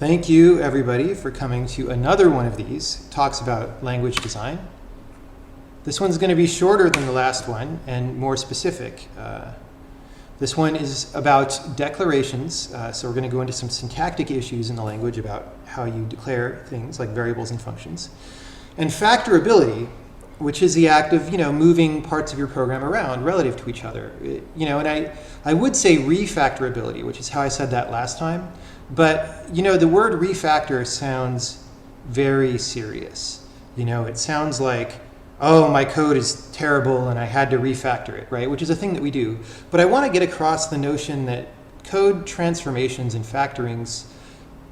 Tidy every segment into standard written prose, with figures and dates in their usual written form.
Thank you, everybody, for coming to another one of these talks about language design. This one's going to be shorter than the last one and more specific. This one is about declarations, so we're going to go into some syntactic issues in the language about how you declare things like variables and functions. And factorability, which is the act of moving parts of your program around relative to each other. And I would say refactorability, which is how I said that last time. But the word refactor sounds very serious. It sounds like, oh, my code is terrible and I had to refactor it, right? Which is a thing that we do. But I want to get across the notion that code transformations and factorings,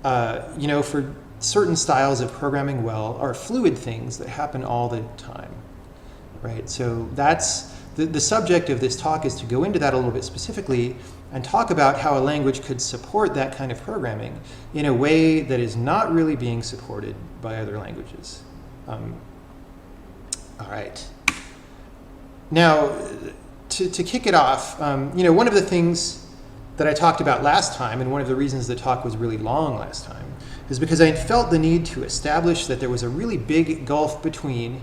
for certain styles of programming well, are fluid things that happen all the time, right? So that's the subject of this talk, is to go into that a little bit specifically and talk about how a language could support that kind of programming in a way that is not really being supported by other languages. All right. Now, to kick it off, one of the things that I talked about last time, and one of the reasons the talk was really long last time, is because I felt the need to establish that there was a really big gulf between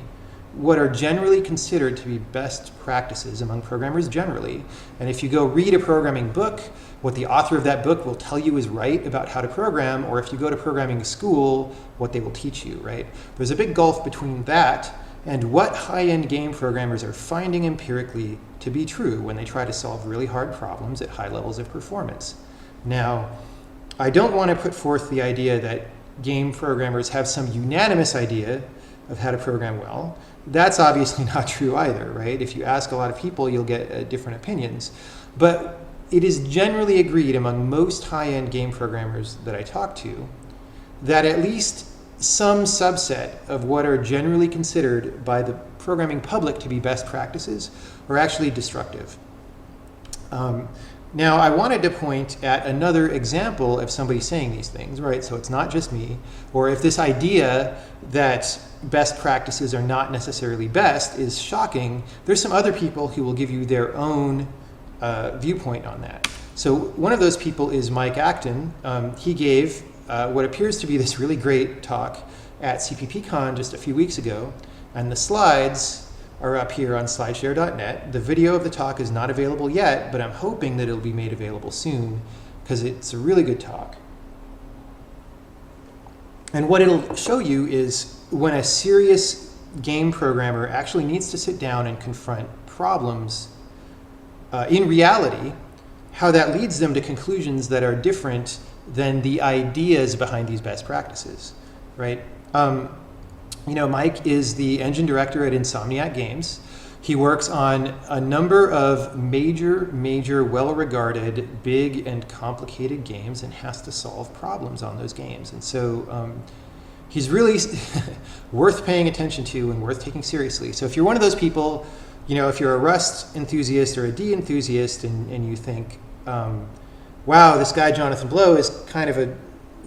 what are generally considered to be best practices among programmers generally. And if you go read a programming book, what the author of that book will tell you is right about how to program, or if you go to programming school, what they will teach you, right? There's a big gulf between that and what high-end game programmers are finding empirically to be true when they try to solve really hard problems at high levels of performance. Now, I don't want to put forth the idea that game programmers have some unanimous idea of how to program well. That's obviously not true either, right? If you ask a lot of people, you'll get different opinions. But it is generally agreed among most high-end game programmers that I talk to that at least some subset of what are generally considered by the programming public to be best practices are actually destructive. Now, I wanted to point at another example of somebody saying these things, right? So it's not just me. Or if this idea that best practices are not necessarily best is shocking, there's some other people who will give you their own viewpoint on that. So one of those people is Mike Acton. He gave what appears to be this really great talk at cppcon just a few weeks ago, and the slides are up here on slideshare.net. The video of the talk is not available yet, but I'm hoping that it'll be made available soon because it's a really good talk. And what it'll show you is when a serious game programmer actually needs to sit down and confront problems in reality, how that leads them to conclusions that are different than the ideas behind these best practices, right? Mike is the engine director at Insomniac Games. He works on a number of major, well-regarded, big and complicated games and has to solve problems on those games. And so he's really worth paying attention to and worth taking seriously. So if you're one of those people, if you're a Rust enthusiast or a D enthusiast and you think, wow, this guy Jonathan Blow is kind of a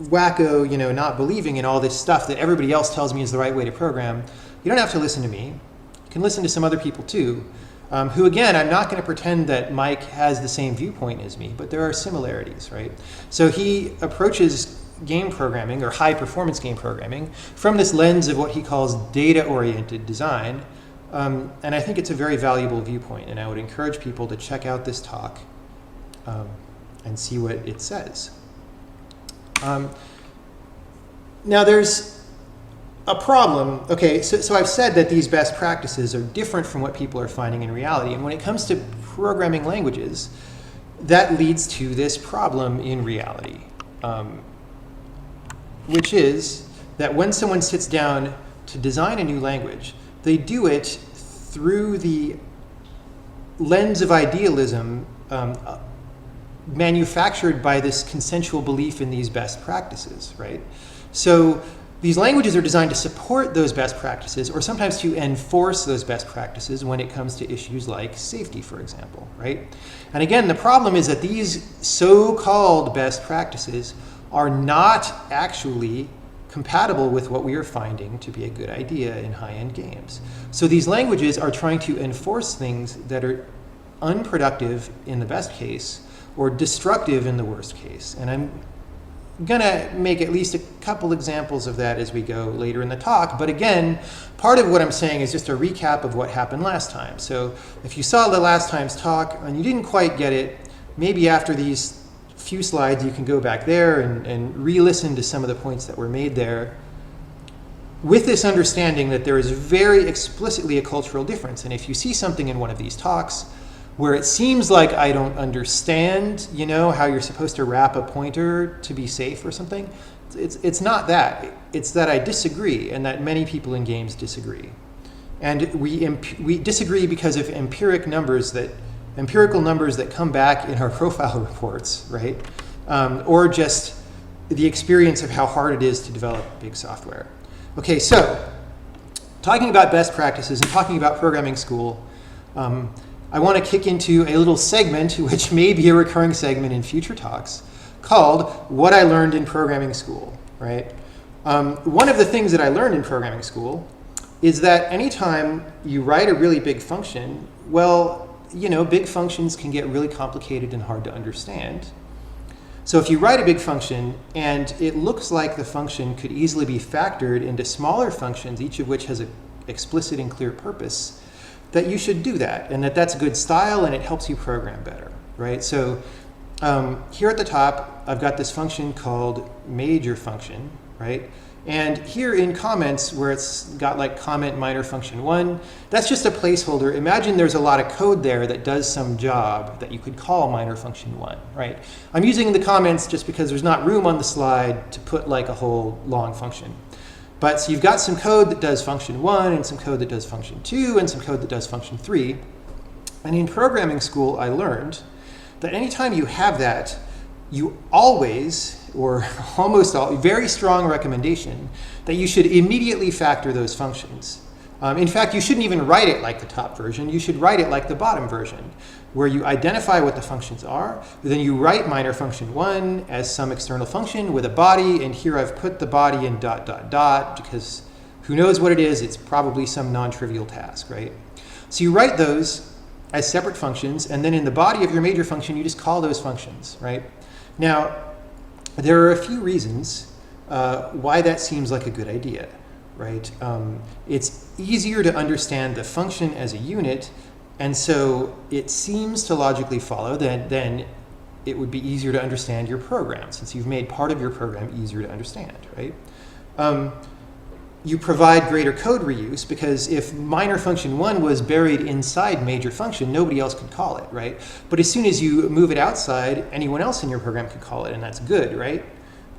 wacko, not believing in all this stuff that everybody else tells me is the right way to program, you don't have to listen to me. You can listen to some other people too, who, again, I'm not going to pretend that Mike has the same viewpoint as me, but there are similarities, right? So he approaches game programming, or high-performance game programming, from this lens of what he calls data-oriented design, and I think it's a very valuable viewpoint, and I would encourage people to check out this talk and see what it says. Now there's a problem. Okay, so I've said that these best practices are different from what people are finding in reality. And when it comes to programming languages, that leads to this problem in reality, which is that when someone sits down to design a new language, they do it through the lens of idealism manufactured by this consensual belief in these best practices, right? So these languages are designed to support those best practices, or sometimes to enforce those best practices when it comes to issues like safety, for example, right? And again, the problem is that these so-called best practices are not actually compatible with what we are finding to be a good idea in high-end games. So these languages are trying to enforce things that are unproductive in the best case, or destructive in the worst case. And I'm gonna make at least a couple examples of that as we go later in the talk. But again, part of what I'm saying is just a recap of what happened last time. So if you saw the last time's talk and you didn't quite get it, maybe after these few slides you can go back there and re-listen to some of the points that were made there, with this understanding that there is very explicitly a cultural difference. And if you see something in one of these talks where it seems like I don't understand, you know, how you're supposed to wrap a pointer to be safe or something, it's not that. It's that I disagree, and that many people in games disagree. And we disagree because of empirical numbers that come back in our profile reports, right? Or just the experience of how hard it is to develop big software. Okay, so talking about best practices and talking about programming school, I want to kick into a little segment, which may be a recurring segment in future talks, called What I Learned in Programming School, right? One of the things that I learned in programming school is that anytime you write a really big function, well, you know, big functions can get really complicated and hard to understand. So if you write a big function and it looks like the function could easily be factored into smaller functions, each of which has an explicit and clear purpose, that you should do that, and that's good style and it helps you program better, right? So here at the top, I've got this function called major function, right? And here in comments where it's got like comment minor function 1, that's just a placeholder. Imagine there's a lot of code there that does some job that you could call minor function 1, right? I'm using the comments just because there's not room on the slide to put like a whole long function. But so you've got some code that does function 1 and some code that does function 2 and some code that does function 3. And in programming school, I learned that anytime you have that, you always, or almost all, very strong recommendation that you should immediately factor those functions. In fact, you shouldn't even write it like the top version. You should write it like the bottom version, where you identify what the functions are, then you write minor function 1 as some external function with a body, and here I've put the body in ... because who knows what it is? It's probably some non-trivial task, right? So you write those as separate functions, and then in the body of your major function, you just call those functions, right? Now, there are a few reasons why that seems like a good idea, right? It's easier to understand the function as a unit, and so it seems to logically follow that then it would be easier to understand your program, since you've made part of your program easier to understand, right? You provide greater code reuse, because if minor function 1 was buried inside major function, nobody else could call it, right? But as soon as you move it outside, anyone else in your program could call it, and that's good, right?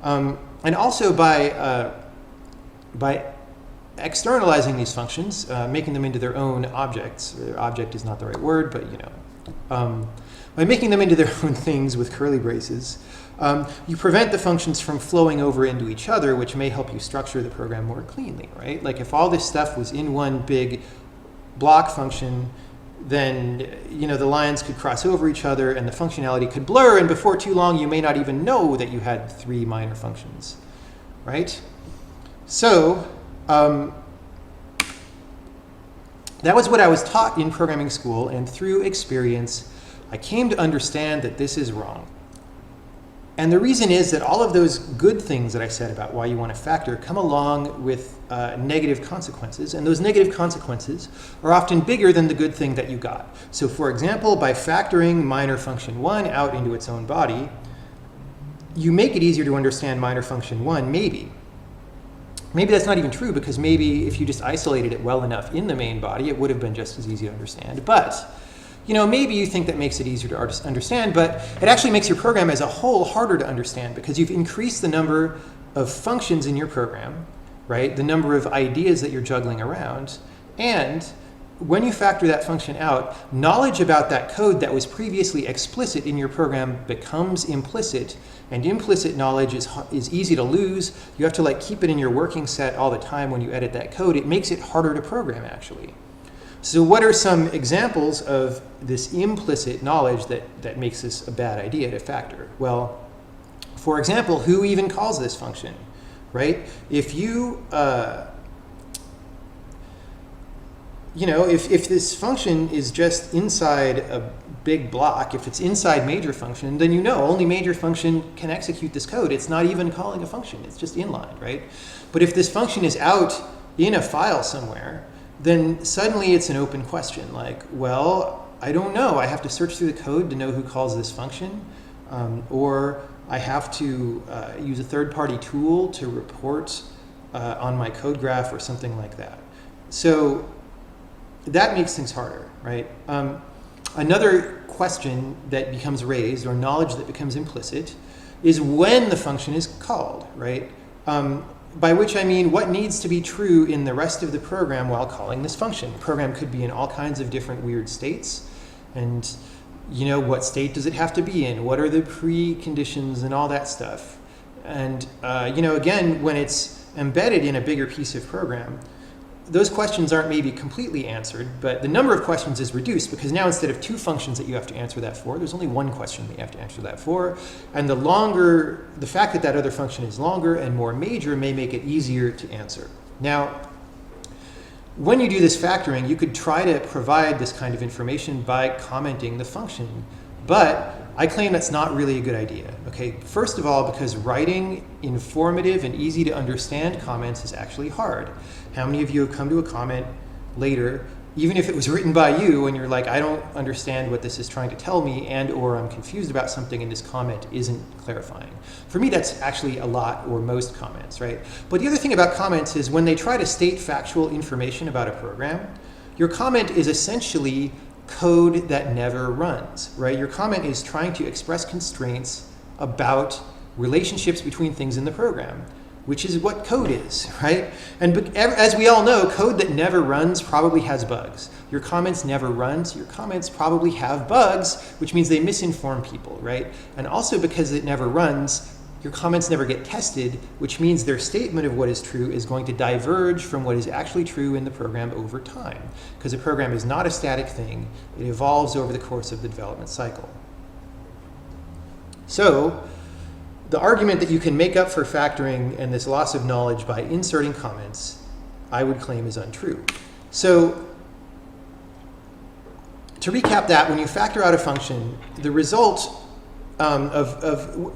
And also by externalizing these functions, making them into their own objects. Object is not the right word, but you know. By making them into their own things with curly braces, you prevent the functions from flowing over into each other, which may help you structure the program more cleanly, right? Like if all this stuff was in one big block function, then you know the lines could cross over each other and the functionality could blur, and before too long you may not even know that you had 3 minor functions, right? So that was what I was taught in programming school, and through experience I came to understand that this is wrong. And the reason is that all of those good things that I said about why you want to factor come along with negative consequences, and those negative consequences are often bigger than the good thing that you got. So for example, by factoring minor function 1 out into its own body, you make it easier to understand minor function 1, maybe. Maybe that's not even true, because maybe if you just isolated it well enough in the main body, it would have been just as easy to understand. But you know, maybe you think that makes it easier to understand, but it actually makes your program as a whole harder to understand, because you've increased the number of functions in your program, right? The number of ideas that you're juggling around. And when you factor that function out, knowledge about that code that was previously explicit in your program becomes implicit, and implicit knowledge is easy to lose. You have to like keep it in your working set all the time when you edit that code. It makes it harder to program, actually. So what are some examples of this implicit knowledge that makes this a bad idea to factor? Well, for example, who even calls this function, right? If you you know, if this function is just inside a big block, if it's inside major function, then you know only major function can execute this code. It's not even calling a function, it's just inline, right? But if this function is out in a file somewhere, then suddenly it's an open question, like, well, I don't know, I have to search through the code to know who calls this function, or I have to use a third-party tool to report on my code graph or something like that. So that makes things harder, right? Another question that becomes raised, or knowledge that becomes implicit, is when the function is called, right? By which I mean what needs to be true in the rest of the program while calling this function. The program could be in all kinds of different weird states, and you know, what state does it have to be in? What are the preconditions and all that stuff? And you know, again, when it's embedded in a bigger piece of program, those questions aren't maybe completely answered, but the number of questions is reduced because now instead of 2 functions that you have to answer that for, there's only 1 question that you have to answer that for. And the fact that that other function is longer and more major may make it easier to answer. Now, when you do this factoring, you could try to provide this kind of information by commenting the function, but I claim that's not really a good idea. Okay, first of all, because writing informative and easy to understand comments is actually hard. How many of you have come to a comment later, even if it was written by you, and you're like, I don't understand what this is trying to tell me, and or I'm confused about something and this comment isn't clarifying. For me, that's actually a lot, or most comments, right? But the other thing about comments is when they try to state factual information about a program, your comment is essentially code that never runs, right? Your comment is trying to express constraints about relationships between things in the program, which is what code is, right? And as we all know, code that never runs probably has bugs. Your comments never run, so your comments probably have bugs, which means they misinform people, right? And also because it never runs, your comments never get tested, which means their statement of what is true is going to diverge from what is actually true in the program over time, because a program is not a static thing. It evolves over the course of the development cycle. So, the argument that you can make up for factoring and this loss of knowledge by inserting comments, I would claim is untrue. So, to recap that, when you factor out a function, the result of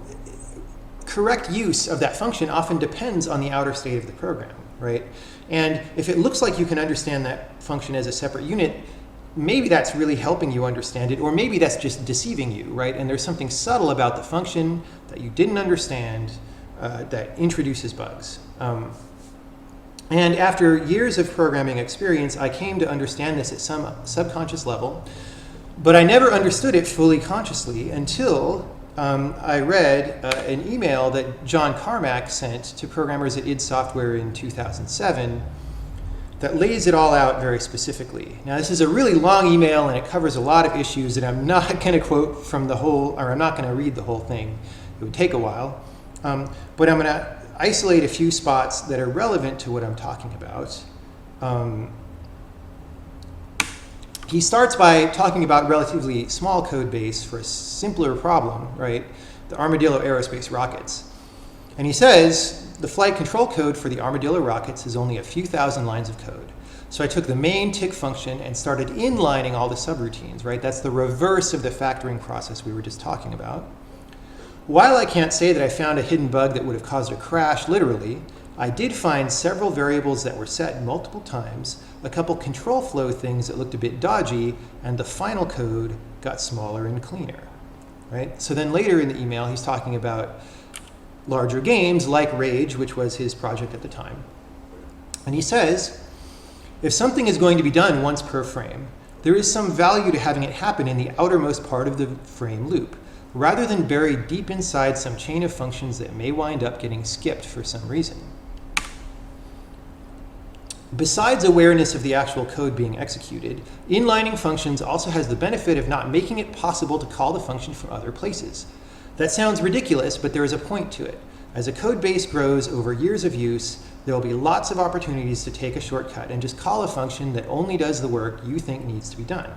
correct use of that function often depends on the outer state of the program, right? And if it looks like you can understand that function as a separate unit, maybe that's really helping you understand it, or maybe that's just deceiving you, right? And there's something subtle about the function that you didn't understand that introduces bugs. And after years of programming experience, I came to understand this at some subconscious level, but I never understood it fully consciously until I read an email that John Carmack sent to programmers at id Software in 2007 that lays it all out very specifically. Now, this is a really long email and it covers a lot of issues, and I'm not going to quote from the whole, or I'm not going to read the whole thing. It would take a while. But I'm going to isolate a few spots that are relevant to what I'm talking about. He starts by talking about relatively small code base for a simpler problem, right? The Armadillo aerospace rockets. And he says, the flight control code for the Armadillo rockets is only a few thousand lines of code. So I took the main tick function and started inlining all the subroutines, right? That's the reverse of the factoring process we were just talking about. While I can't say that I found a hidden bug that would have caused a crash, literally, I did find several variables that were set multiple times, a couple control flow things that looked a bit dodgy, and the final code got smaller and cleaner, right? So then later in the email, he's talking about larger games like Rage, which was his project at the time. And he says, if something is going to be done once per frame, there is some value to having it happen in the outermost part of the frame loop, rather than buried deep inside some chain of functions that may wind up getting skipped for some reason. Besides awareness of the actual code being executed, inlining functions also has the benefit of not making it possible to call the function from other places. That sounds ridiculous, but there is a point to it. As a code base grows over years of use, there will be lots of opportunities to take a shortcut and just call a function that only does the work you think needs to be done.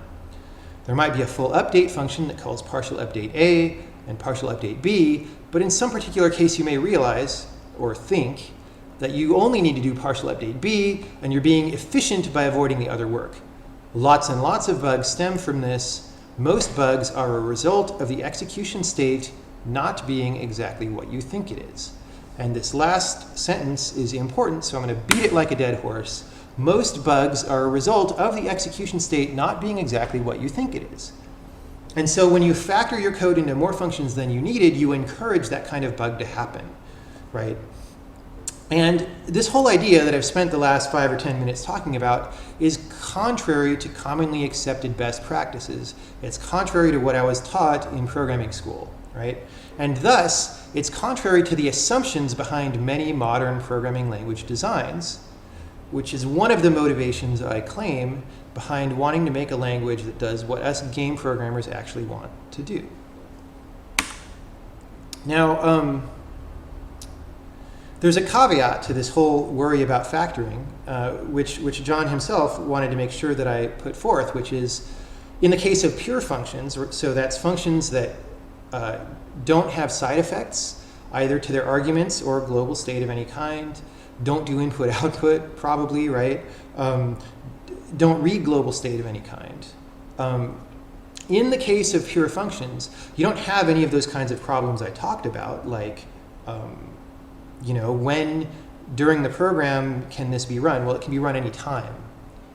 There might be a full update function that calls partial update A and partial update B, but in some particular case you may realize, or think, that you only need to do partial update B, and you're being efficient by avoiding the other work. Lots and lots of bugs stem from this. Most bugs are a result of the execution state not being exactly what you think it is. And this last sentence is important, so I'm going to beat it like a dead horse. Most bugs are a result of the execution state not being exactly what you think it is. And so when you factor your code into more functions than you needed, you encourage that kind of bug to happen, right? And this whole idea that I've spent the last 5 or 10 minutes talking about is contrary to commonly accepted best practices. It's contrary to what I was taught in programming school, right? And thus, it's contrary to the assumptions behind many modern programming language designs, which is one of the motivations I claim behind wanting to make a language that does what us game programmers actually want to do. Now, there's a caveat to this whole worry about factoring, which John himself wanted to make sure that I put forth, which is in the case of pure functions, so that's functions that don't have side effects, either to their arguments or global state of any kind, don't do input-output, probably, right? Don't read global state of any kind. In the case of pure functions, you don't have any of those kinds of problems I talked about, like, when during the program can this be run? Well, it can be run any time,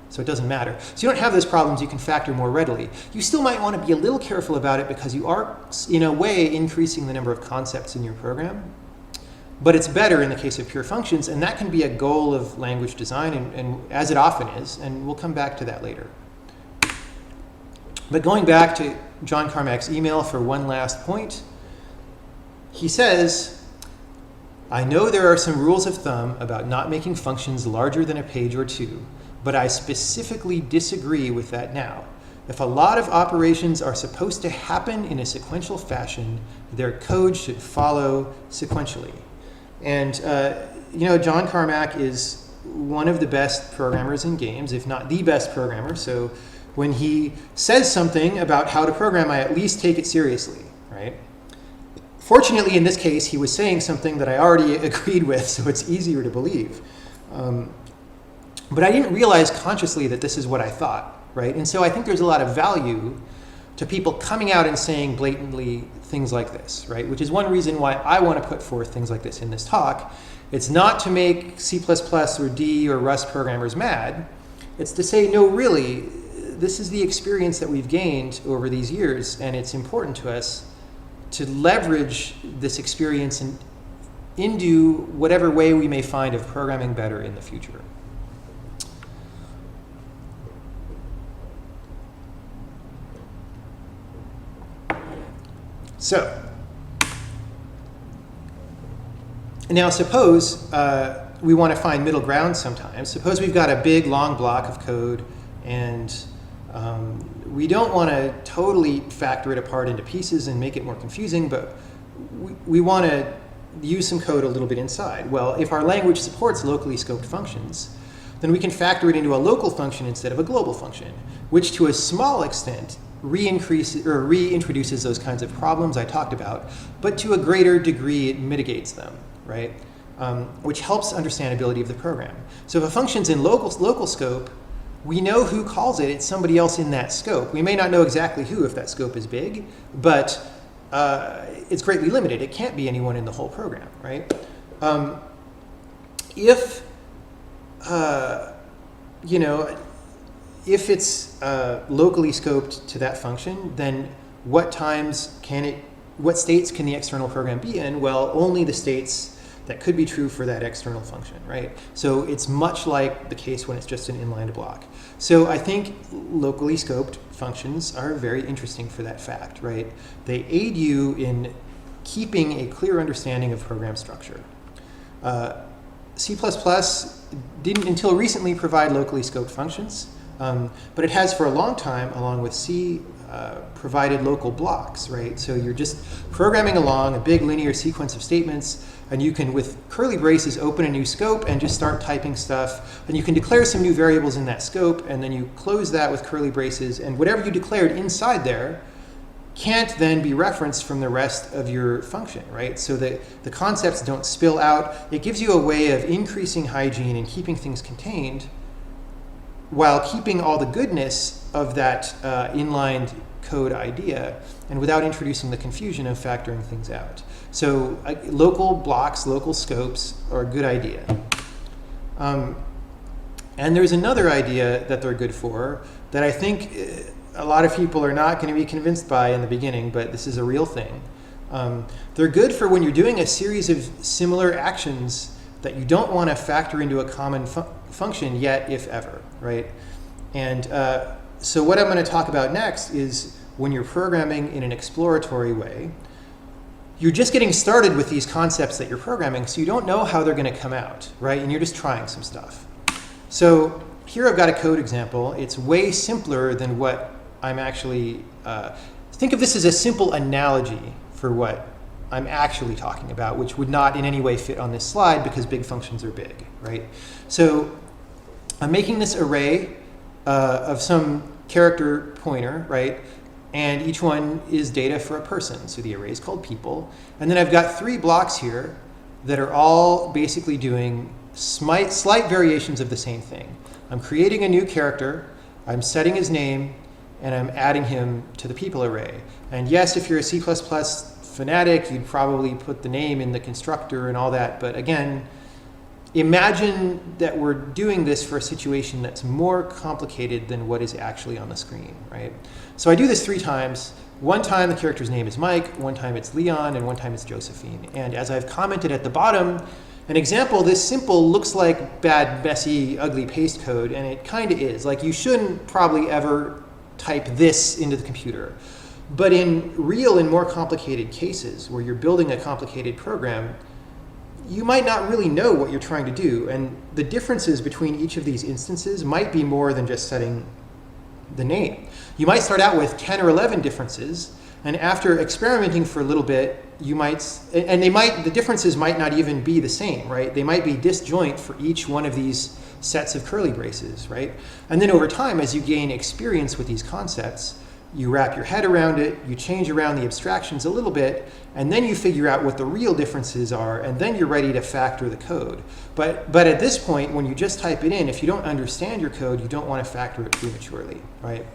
so it doesn't matter. So you don't have those problems, you can factor more readily. You still might want to be a little careful about it because you are, in a way, increasing the number of concepts in your program. But it's better in the case of pure functions, and that can be a goal of language design, and as it often is, and we'll come back to that later. But going back to John Carmack's email for one last point, he says, I know there are some rules of thumb about not making functions larger than a page or two, but I specifically disagree with that now. If a lot of operations are supposed to happen in a sequential fashion, their code should follow sequentially. And, John Carmack is one of the best programmers in games, if not the best programmer. So when he says something about how to program, I at least take it seriously, right? Fortunately, in this case, he was saying something that I already agreed with, so it's easier to believe. But I didn't realize consciously that this is what I thought, right? And so I think there's a lot of value to people coming out and saying blatantly things like this, right? Which is one reason why I want to put forth things like this in this talk. It's not to make C++ or D or Rust programmers mad. It's to say, no, really, this is the experience that we've gained over these years, and it's important to us to leverage this experience into whatever way we may find of programming better in the future. So, now suppose we want to find middle ground sometimes. Suppose we've got a big, long block of code, and we don't want to totally factor it apart into pieces and make it more confusing, but we want to use some code a little bit inside. Well, if our language supports locally scoped functions, then we can factor it into a local function instead of a global function, which to a small extent reintroduces those kinds of problems I talked about, but to a greater degree it mitigates them, right? Which helps understandability of the program. So if a function's in local scope, we know who calls it. It's somebody else in that scope. We may not know exactly who if that scope is big, but it's greatly limited. It can't be anyone in the whole program, right? If it's locally scoped to that function, then what states can the external program be in? Well, only the states that could be true for that external function, right? So it's much like the case when it's just an inline block. So I think locally scoped functions are very interesting for that fact, right? They aid you in keeping a clear understanding of program structure. C++ didn't until recently provide locally scoped functions, but it has for a long time, along with C, provided local blocks, right? So you're just programming along a big linear sequence of statements, and you can, with curly braces, open a new scope and just start typing stuff. And you can declare some new variables in that scope, and then you close that with curly braces, and whatever you declared inside there can't then be referenced from the rest of your function, right? So that the concepts don't spill out. It gives you a way of increasing hygiene and keeping things contained while keeping all the goodness of that inline code idea and without introducing the confusion of factoring things out. So local blocks, local scopes are a good idea. And there's another idea that they're good for that I think a lot of people are not going to be convinced by in the beginning, but this is a real thing. They're good for when you're doing a series of similar actions that you don't want to factor into a common function yet, if ever, right? And so what I'm going to talk about next is when you're programming in an exploratory way, you're just getting started with these concepts that you're programming, so you don't know how they're going to come out, right? And you're just trying some stuff. So here I've got a code example. It's way simpler than what I'm actually, think of this as a simple analogy for what I'm actually talking about, which would not in any way fit on this slide because big functions are big, right? So I'm making this array of some character pointer, right? And each one is data for a person. So the array is called people. And then I've got 3 blocks here that are all basically doing slight variations of the same thing. I'm creating a new character, I'm setting his name, and I'm adding him to the people array. And yes, if you're a C++ fanatic, you'd probably put the name in the constructor and all that. But again, imagine that we're doing this for a situation that's more complicated than what is actually on the screen, right? So I do this 3 times. One time the character's name is Mike, one time it's Leon, and one time it's Josephine. And as I've commented at the bottom, an example this simple looks like bad, messy, ugly paste code, and it kind of is. Like, you shouldn't probably ever type this into the computer. But in real and more complicated cases where you're building a complicated program, you might not really know what you're trying to do. And the differences between each of these instances might be more than just setting the name. You might start out with 10 or 11 differences, and after experimenting for a little bit, you might, and the differences might not even be the same, right? They might be disjoint for each one of these sets of curly braces, right? And then over time, as you gain experience with these concepts, you wrap your head around it, you change around the abstractions a little bit, and then you figure out what the real differences are, and then you're ready to factor the code. But at this point, when you just type it in, if you don't understand your code, you don't want to factor it prematurely, right?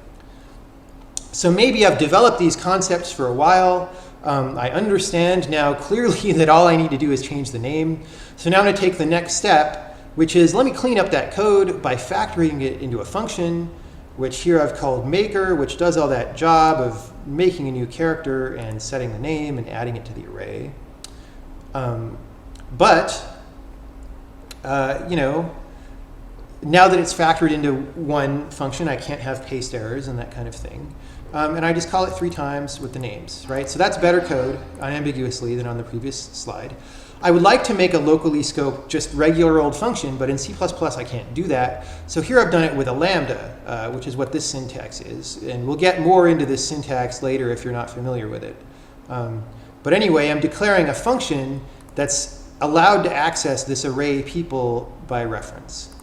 So maybe I've developed these concepts for a while. I understand now clearly that all I need to do is change the name. So now I'm going to take the next step, which is let me clean up that code by factoring it into a function, which here I've called maker, which does all that job of making a new character and setting the name and adding it to the array. You know, now that it's factored into one function, I can't have paste errors and that kind of thing. And I just call it 3 times with the names, right? So that's better code, unambiguously, than on the previous slide. I would like to make a locally scoped, just regular old function, but in C++ I can't do that. So here I've done it with a lambda, which is what this syntax is. And we'll get more into this syntax later if you're not familiar with it. But anyway, I'm declaring a function that's allowed to access this array people by reference.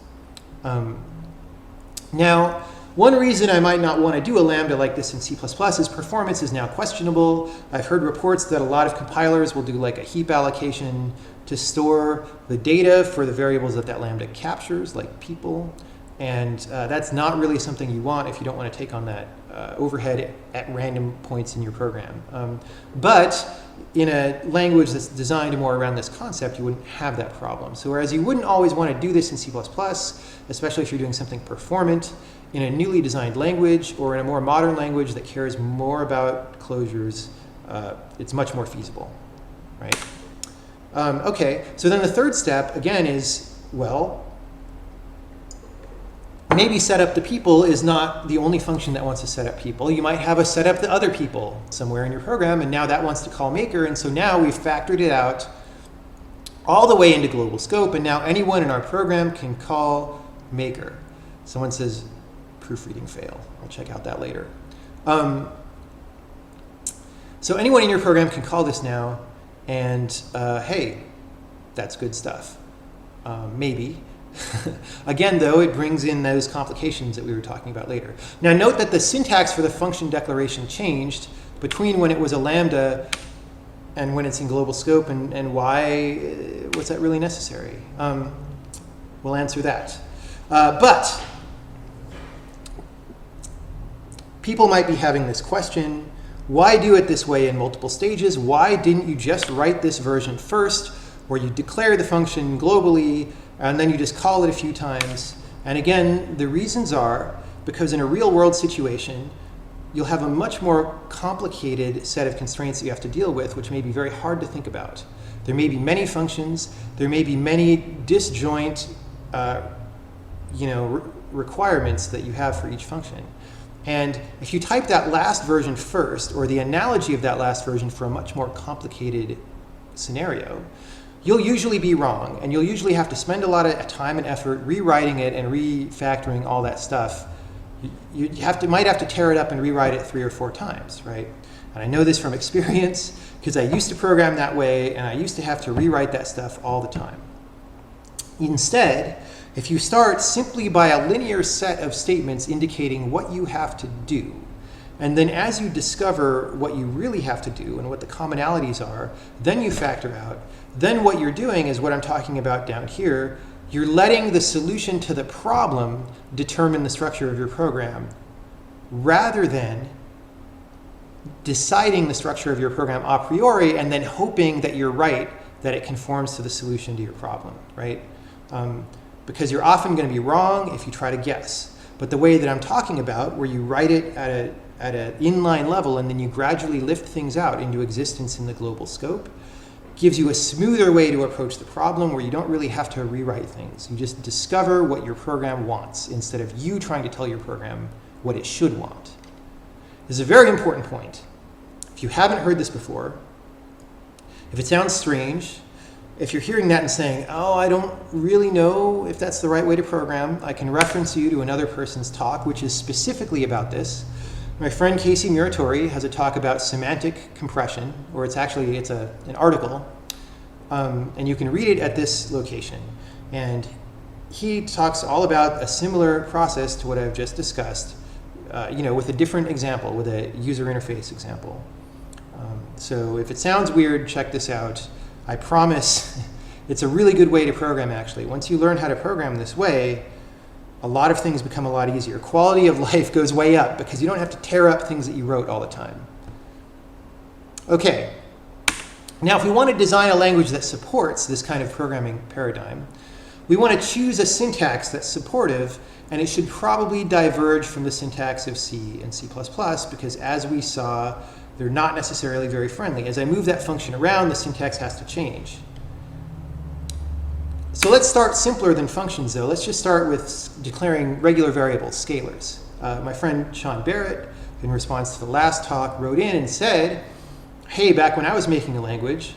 Now, one reason I might not want to do a lambda like this in C++ is performance is now questionable. I've heard reports that a lot of compilers will do like a heap allocation to store the data for the variables that lambda captures, like people. And that's not really something you want if you don't want to take on that overhead at random points in your program. But in a language that's designed more around this concept, you wouldn't have that problem. So whereas you wouldn't always want to do this in C++, especially if you're doing something performant, in a newly designed language or in a more modern language that cares more about closures, it's much more feasible, right? Okay, so then the third step, again, is, well, maybe set up the people is not the only function that wants to set up people. You might have a set up the other people somewhere in your program, and now that wants to call maker, and so now we've factored it out all the way into global scope, and now anyone in our program can call maker. Someone says, proofreading fail. I'll check out that later. So anyone in your program can call this now, and hey, that's good stuff. Maybe. Again, though, it brings in those complications that we were talking about later. Now note that the syntax for the function declaration changed between when it was a lambda and when it's in global scope, and why was that really necessary? We'll answer that. But people might be having this question, why do it this way in multiple stages? Why didn't you just write this version first, where you declare the function globally, and then you just call it a few times? And again, the reasons are because in a real world situation, you'll have a much more complicated set of constraints that you have to deal with, which may be very hard to think about. There may be many functions, there may be many disjoint requirements that you have for each function. And if you type that last version first, or the analogy of that last version for a much more complicated scenario, you'll usually be wrong, and you'll usually have to spend a lot of time and effort rewriting it and refactoring all that stuff. You might have to tear it up and rewrite it 3 or 4 times, right? And I know this from experience, because I used to program that way, and I used to have to rewrite that stuff all the time. Instead, if you start simply by a linear set of statements indicating what you have to do, and then as you discover what you really have to do and what the commonalities are, then you factor out, then what you're doing is what I'm talking about down here. You're letting the solution to the problem determine the structure of your program, rather than deciding the structure of your program a priori and then hoping that you're right, that it conforms to the solution to your problem, right? Because you're often going to be wrong if you try to guess. But the way that I'm talking about, where you write it at an inline level and then you gradually lift things out into existence in the global scope, gives you a smoother way to approach the problem, where you don't really have to rewrite things. You just discover what your program wants instead of you trying to tell your program what it should want. This is a very important point. If you haven't heard this before, if it sounds strange, if you're hearing that and saying, oh, I don't really know if that's the right way to program, I can reference you to another person's talk, which is specifically about this. My friend Casey Muratori has a talk about semantic compression, or it's an article, and you can read it at this location. And he talks all about a similar process to what I've just discussed, with a different example, with a user interface example. So if it sounds weird, check this out. I promise it's a really good way to program, actually. Once you learn how to program this way, a lot of things become a lot easier. Quality of life goes way up because you don't have to tear up things that you wrote all the time. Okay, now if we want to design a language that supports this kind of programming paradigm, we want to choose a syntax that's supportive, and it should probably diverge from the syntax of C and C++, because as we saw, they're not necessarily very friendly. As I move that function around, the syntax has to change. So let's start simpler than functions, though. Let's just start with declaring regular variables, scalars. My friend Sean Barrett, in response to the last talk, wrote in and said, hey, back when I was making a language,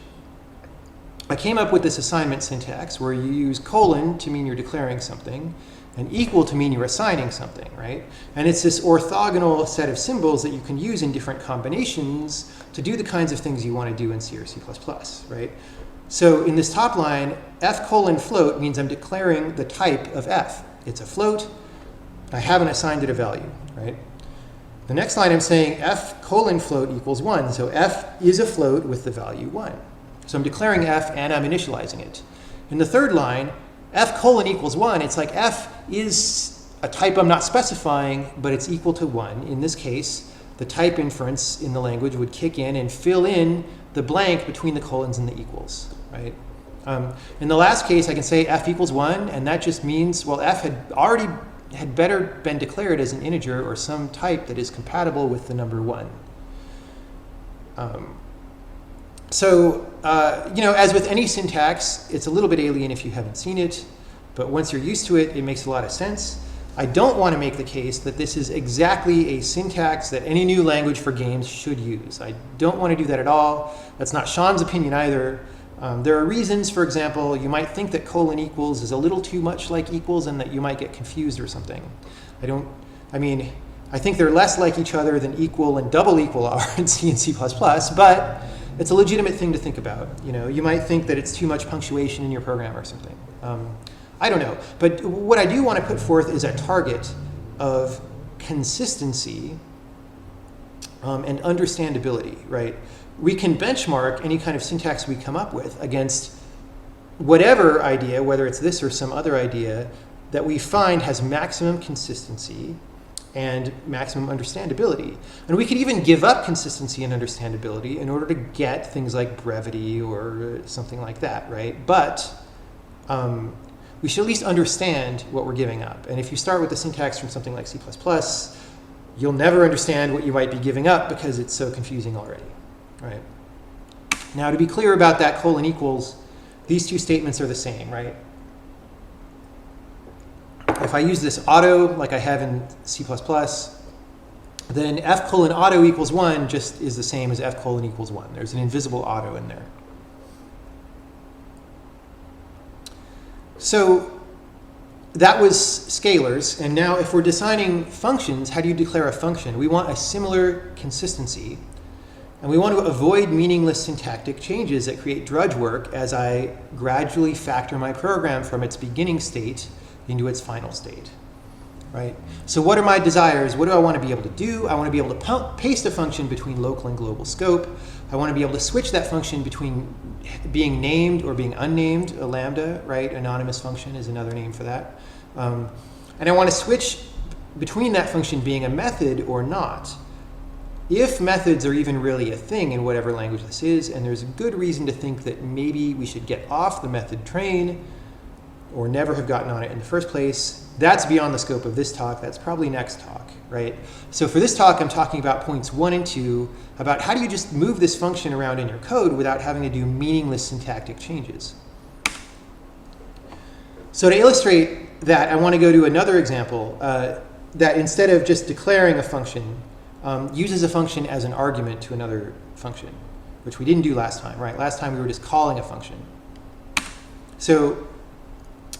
I came up with this assignment syntax where you use colon to mean you're declaring something, and equal to mean you're assigning something, right? And it's this orthogonal set of symbols that you can use in different combinations to do the kinds of things you want to do in C or C++, right? So in this top line, f colon float means I'm declaring the type of f. It's a float. I haven't assigned it a value, right? The next line I'm saying f colon float equals 1. So f is a float with the value 1. So I'm declaring f and I'm initializing it. In the third line, f colon equals 1. It's like f is a type I'm not specifying, but it's equal to 1. In this case, the type inference in the language would kick in and fill in the blank between the colons and the equals, right? In the last case, I can say f equals 1, and that just means, well, f had better been declared as an integer or some type that is compatible with the number 1. As with any syntax, it's a little bit alien if you haven't seen it, but once you're used to it, it makes a lot of sense. I don't want to make the case that this is exactly a syntax that any new language for games should use. I don't want to do that at all. That's not Sean's opinion either. There are reasons, for example, you might think that colon equals is a little too much like equals and that you might get confused or something. I think they're less like each other than equal and double equal are in C and C++, but it's a legitimate thing to think about. You might think that it's too much punctuation in your program or something. I don't know. But what I do want to put forth is a target of consistency and understandability, right? We can benchmark any kind of syntax we come up with against whatever idea, whether it's this or some other idea, that we find has maximum consistency and maximum understandability. And we could even give up consistency and understandability in order to get things like brevity or something like that, right? But we should at least understand what we're giving up. And if you start with the syntax from something like C++, you'll never understand what you might be giving up because it's so confusing already, right? Now, to be clear about that colon equals, these two statements are the same, right? If I use this auto like I have in C++, then f colon auto equals 1 just is the same as f colon equals 1. There's an invisible auto in there. So that was scalars. And now if we're designing functions, how do you declare a function? We want a similar consistency. And we want to avoid meaningless syntactic changes that create drudge work as I gradually factor my program from its beginning state into its final state, right? So what are my desires? What do I want to be able to do? I want to be able to paste a function between local and global scope. I want to be able to switch that function between being named or being unnamed, a lambda, right? Anonymous function is another name for that. And I want to switch between that function being a method or not. If methods are even really a thing in whatever language this is, and there's a good reason to think that maybe we should get off the method train or never have gotten on it in the first place, that's beyond the scope of this talk. That's probably next talk, right? So for this talk, I'm talking about points 1 and 2, about how do you just move this function around in your code without having to do meaningless syntactic changes. So to illustrate that, I want to go to another example that instead of just declaring a function, uses a function as an argument to another function, which we didn't do last time, right? Last time we were just calling a function. So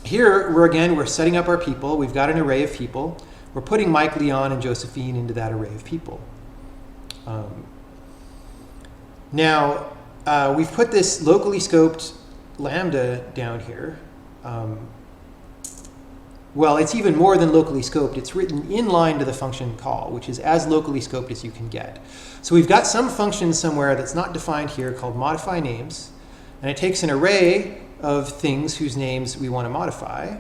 here, we're setting up our people. We've got an array of people. We're putting Mike, Leon, and Josephine into that array of people. Now, we've put this locally scoped lambda down here. Well, it's even more than locally scoped. It's written inline to the function call, which is as locally scoped as you can get. So we've got some function somewhere that's not defined here called modify names, and it takes an array of things whose names we want to modify,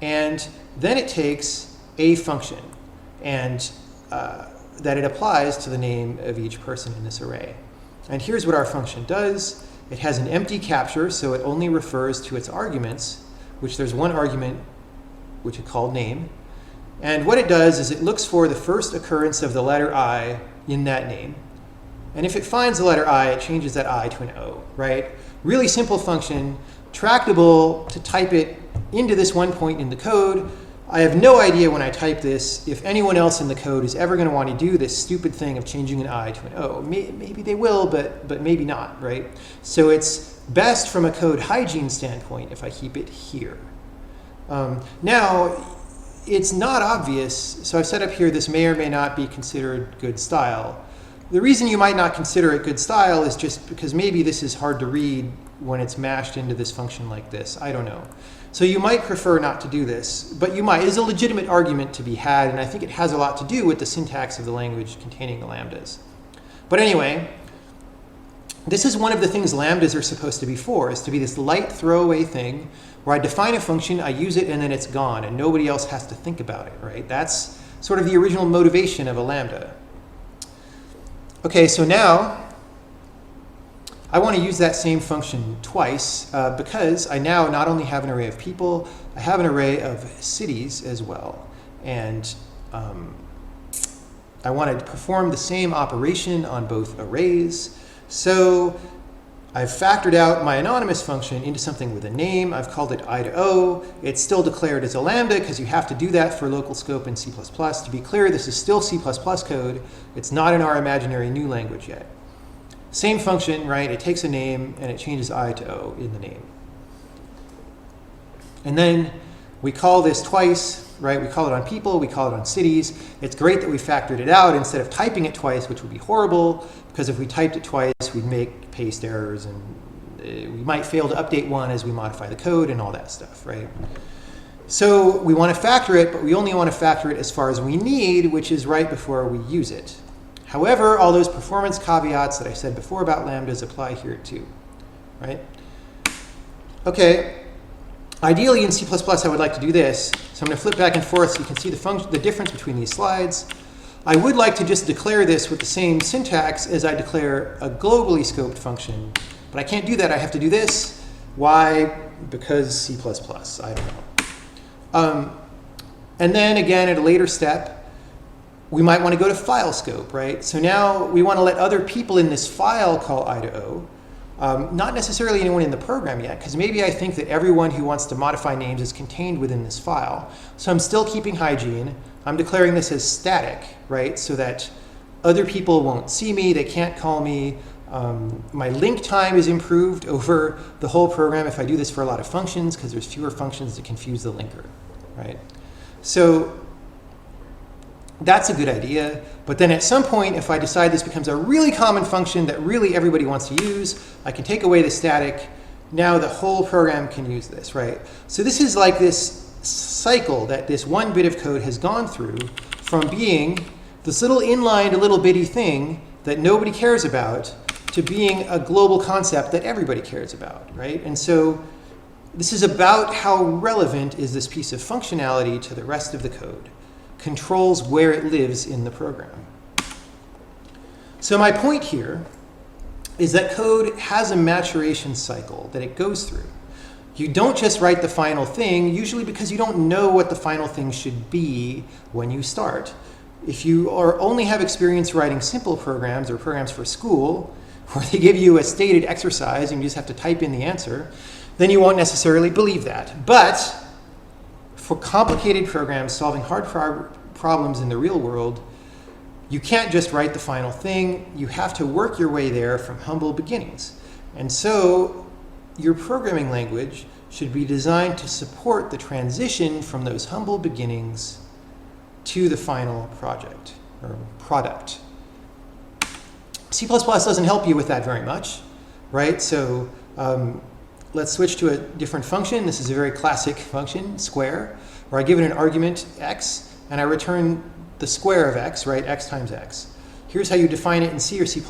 and then it takes a function and that it applies to the name of each person in this array. And here's what our function does. It has an empty capture, so it only refers to its arguments, which there's one argument which is called name. And what it does is it looks for the first occurrence of the letter I in that name. And if it finds the letter I, it changes that I to an O, right? Really simple function, tractable to type it into this one point in the code. I have no idea when I type this if anyone else in the code is ever going to want to do this stupid thing of changing an I to an O. Maybe they will, but maybe not, right? So it's best from a code hygiene standpoint if I keep it here. Now, it's not obvious, so I've set up here this may or may not be considered good style. The reason you might not consider it good style is just because maybe this is hard to read when it's mashed into this function like this. I don't know. So you might prefer not to do this, but you might. It is a legitimate argument to be had, and I think it has a lot to do with the syntax of the language containing the lambdas. But anyway, this is one of the things lambdas are supposed to be for, is to be this light throwaway thing where I define a function, I use it, and then it's gone, and nobody else has to think about it, right? That's sort of the original motivation of a lambda. Okay, so now I want to use that same function twice because I now not only have an array of people, I have an array of cities as well. And I want to perform the same operation on both arrays. So I've factored out my anonymous function into something with a name. I've called it I to O. It's still declared as a lambda because you have to do that for local scope in C++. To be clear, this is still C++ code. It's not in our imaginary new language yet. Same function, right? It takes a name and it changes I to O in the name. And then we call this twice, right? We call it on people, we call it on cities. It's great that we factored it out instead of typing it twice, which would be horrible, because if we typed it twice, we'd make paste errors and we might fail to update one as we modify the code and all that stuff, right? So we want to factor it, but we only want to factor it as far as we need, which is right before we use it. However, all those performance caveats that I said before about lambdas apply here too, right? Okay, Ideally in C++, I would like to do this. So I'm going to flip back and forth so you can see the difference between these slides. I would like to just declare this with the same syntax as I declare a globally scoped function. But I can't do that. I have to do this. Why? Because C++. I don't know. And then again, at a later step, we might want to go to file scope, right? So now we want to let other people in this file call I to O. Not necessarily anyone in the program yet, because maybe I think that everyone who wants to modify names is contained within this file. So I'm still keeping hygiene. I'm declaring this as static, right? So that other people won't see me, they can't call me. My link time is improved over the whole program if I do this for a lot of functions, because there's fewer functions to confuse the linker, right? So that's a good idea. But then at some point, if I decide this becomes a really common function that really everybody wants to use, I can take away the static. Now the whole program can use this, right? So this is like this cycle that this one bit of code has gone through from being this little inlined, little bitty thing that nobody cares about to being a global concept that everybody cares about, right? And so this is about how relevant is this piece of functionality to the rest of the code. Controls where it lives in the program. So my point here is that code has a maturation cycle that it goes through. You don't just write the final thing, usually because you don't know what the final thing should be when you start. If you only have experience writing simple programs or programs for school, where they give you a stated exercise and you just have to type in the answer, then you won't necessarily believe that. But for complicated programs solving hard problems in the real world, you can't just write the final thing. You have to work your way there from humble beginnings. And so your programming language should be designed to support the transition from those humble beginnings to the final project or product. C++ doesn't help you with that very much, right? So let's switch to a different function. This is a very classic function, square, where I give it an argument x, and I return the square of x, right, x times x. Here's how you define it in C or C++.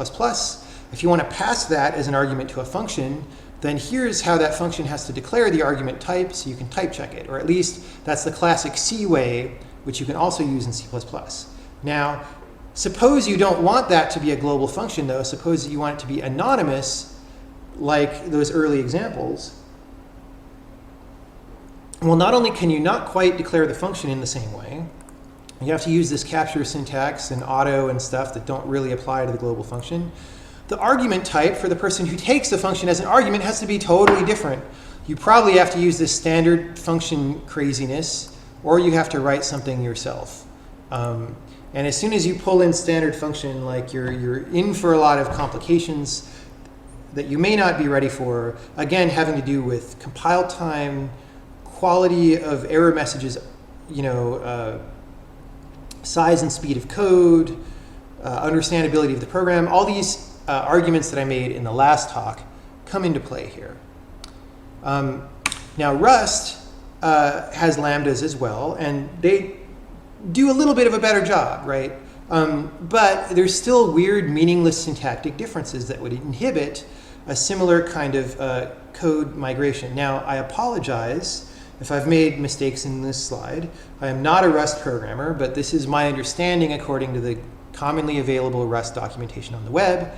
If you want to pass that as an argument to a function, then here's how that function has to declare the argument type so you can type check it, or at least that's the classic C way, which you can also use in C++. Now, suppose you don't want that to be a global function, though. Suppose you want it to be anonymous, like those early examples. Well, not only can you not quite declare the function in the same way, you have to use this capture syntax and auto and stuff that don't really apply to the global function. The argument type for the person who takes the function as an argument has to be totally different. You probably have to use this standard function craziness, or you have to write something yourself. And as soon as you pull in standard function, like you're in for a lot of complications that you may not be ready for, again, having to do with compile time, quality of error messages, size and speed of code, understandability of the program. All these arguments that I made in the last talk come into play here. Now Rust has lambdas as well, and they do a little bit of a better job, right? But there's still weird, meaningless syntactic differences that would inhibit a similar kind of code migration. Now, I apologize if I've made mistakes in this slide. I am not a Rust programmer, but this is my understanding according to the commonly available Rust documentation on the web.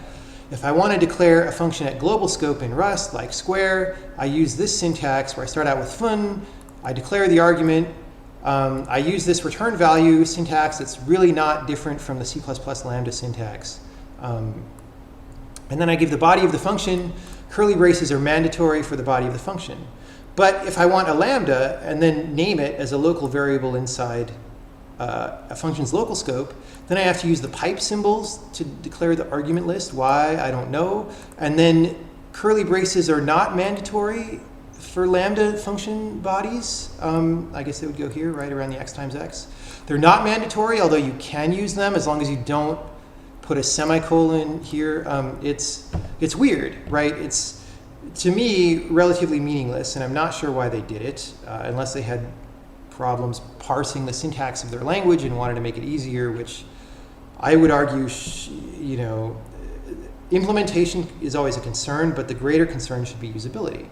If I want to declare a function at global scope in Rust, like square, I use this syntax where I start out with fun, I declare the argument, I use this return value syntax that's really not different from the C++ lambda syntax. And then I give the body of the function. Curly braces are mandatory for the body of the function. But if I want a lambda and then name it as a local variable inside a function's local scope, then I have to use the pipe symbols to declare the argument list. Why? I don't know. And then curly braces are not mandatory for lambda function bodies. I guess they would go here, right around the x times x. They're not mandatory, although you can use them as long as you don't put a semicolon here. It's weird, right? It's, to me, relatively meaningless, and I'm not sure why they did it, unless they had problems parsing the syntax of their language and wanted to make it easier, which I would argue, implementation is always a concern, but the greater concern should be usability.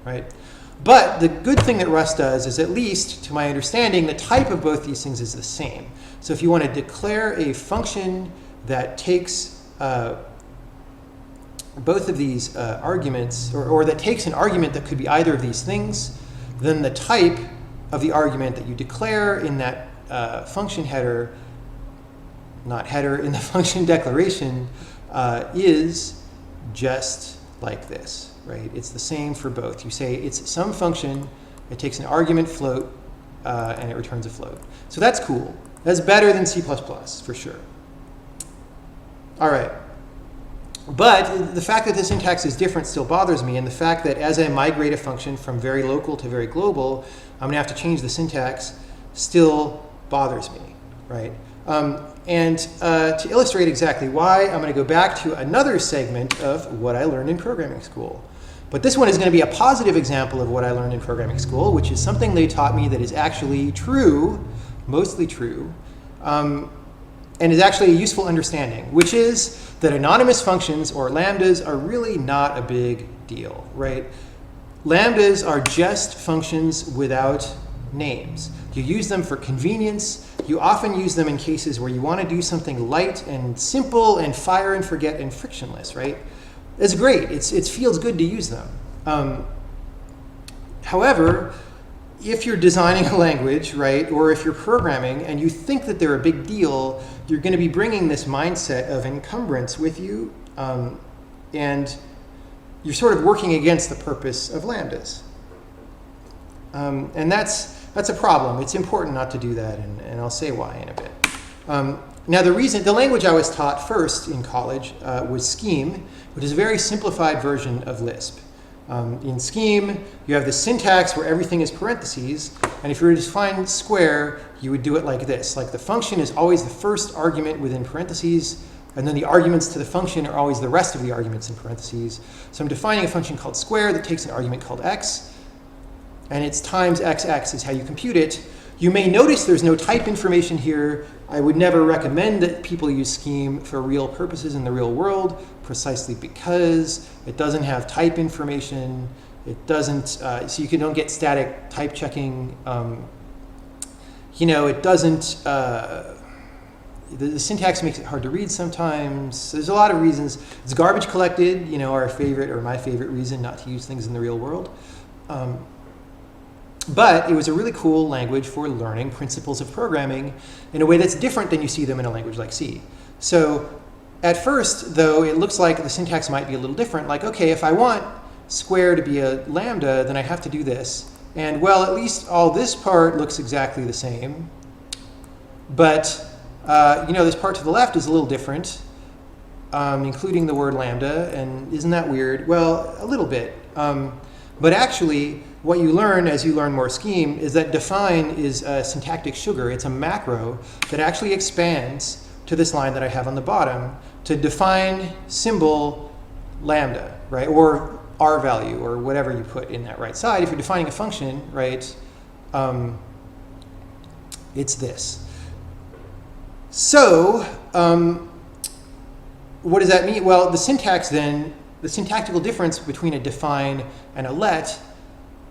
right? But the good thing that Rust does is, at least to my understanding, the type of both these things is the same. So if you want to declare a function that takes both of these arguments, or that takes an argument that could be either of these things, then the type of the argument that you declare in that function header, not header, in the function declaration, is just like this, right? It's the same for both. You say it's some function, it takes an argument float, and it returns a float. So that's cool. That's better than C++, for sure. All right. But the fact that the syntax is different still bothers me, and the fact that as I migrate a function from very local to very global, I'm going to have to change the syntax still bothers me, right? To illustrate exactly why, I'm going to go back to another segment of what I learned in programming school. But this one is going to be a positive example of what I learned in programming school, which is something they taught me that is actually true, mostly true, and is actually a useful understanding, which is that anonymous functions, or lambdas, are really not a big deal, right? Lambdas are just functions without names. You use them for convenience. You often use them in cases where you want to do something light and simple and fire and forget and frictionless, right? It's great. It feels good to use them. However, if you're designing a language, right, or if you're programming and you think that they're a big deal, you're going to be bringing this mindset of encumbrance with you, and you're sort of working against the purpose of lambdas. And that's a problem. It's important not to do that, and I'll say why in a bit. Now, the language I was taught first in college was Scheme, which is a very simplified version of Lisp. In Scheme, you have the syntax where everything is parentheses, and if you were to define square, you would do it like this. Like, the function is always the first argument within parentheses, and then the arguments to the function are always the rest of the arguments in parentheses. So I'm defining a function called square that takes an argument called x, and it's times xx is how you compute it. You may notice there's no type information here. I would never recommend that people use Scheme for real purposes in the real world, precisely because it doesn't have type information. It doesn't, so you don't get static type checking. It doesn't, the syntax makes it hard to read sometimes. There's a lot of reasons. It's garbage collected, our favorite, or my favorite reason not to use things in the real world. But it was a really cool language for learning principles of programming in a way that's different than you see them in a language like C. So at first, though, it looks like the syntax might be a little different. Like, okay, if I want square to be a lambda, then I have to do this. And, well, at least all this part looks exactly the same. But, this part to the left is a little different, including the word lambda. And isn't that weird? Well, a little bit. But actually, what you learn as you learn more Scheme is that define is a syntactic sugar. It's a macro that actually expands to this line that I have on the bottom to define symbol lambda, right? Or R value, or whatever you put in that right side. If you're defining a function, right, it's this. So what does that mean? Well, the syntax then, the syntactical difference between a define and a let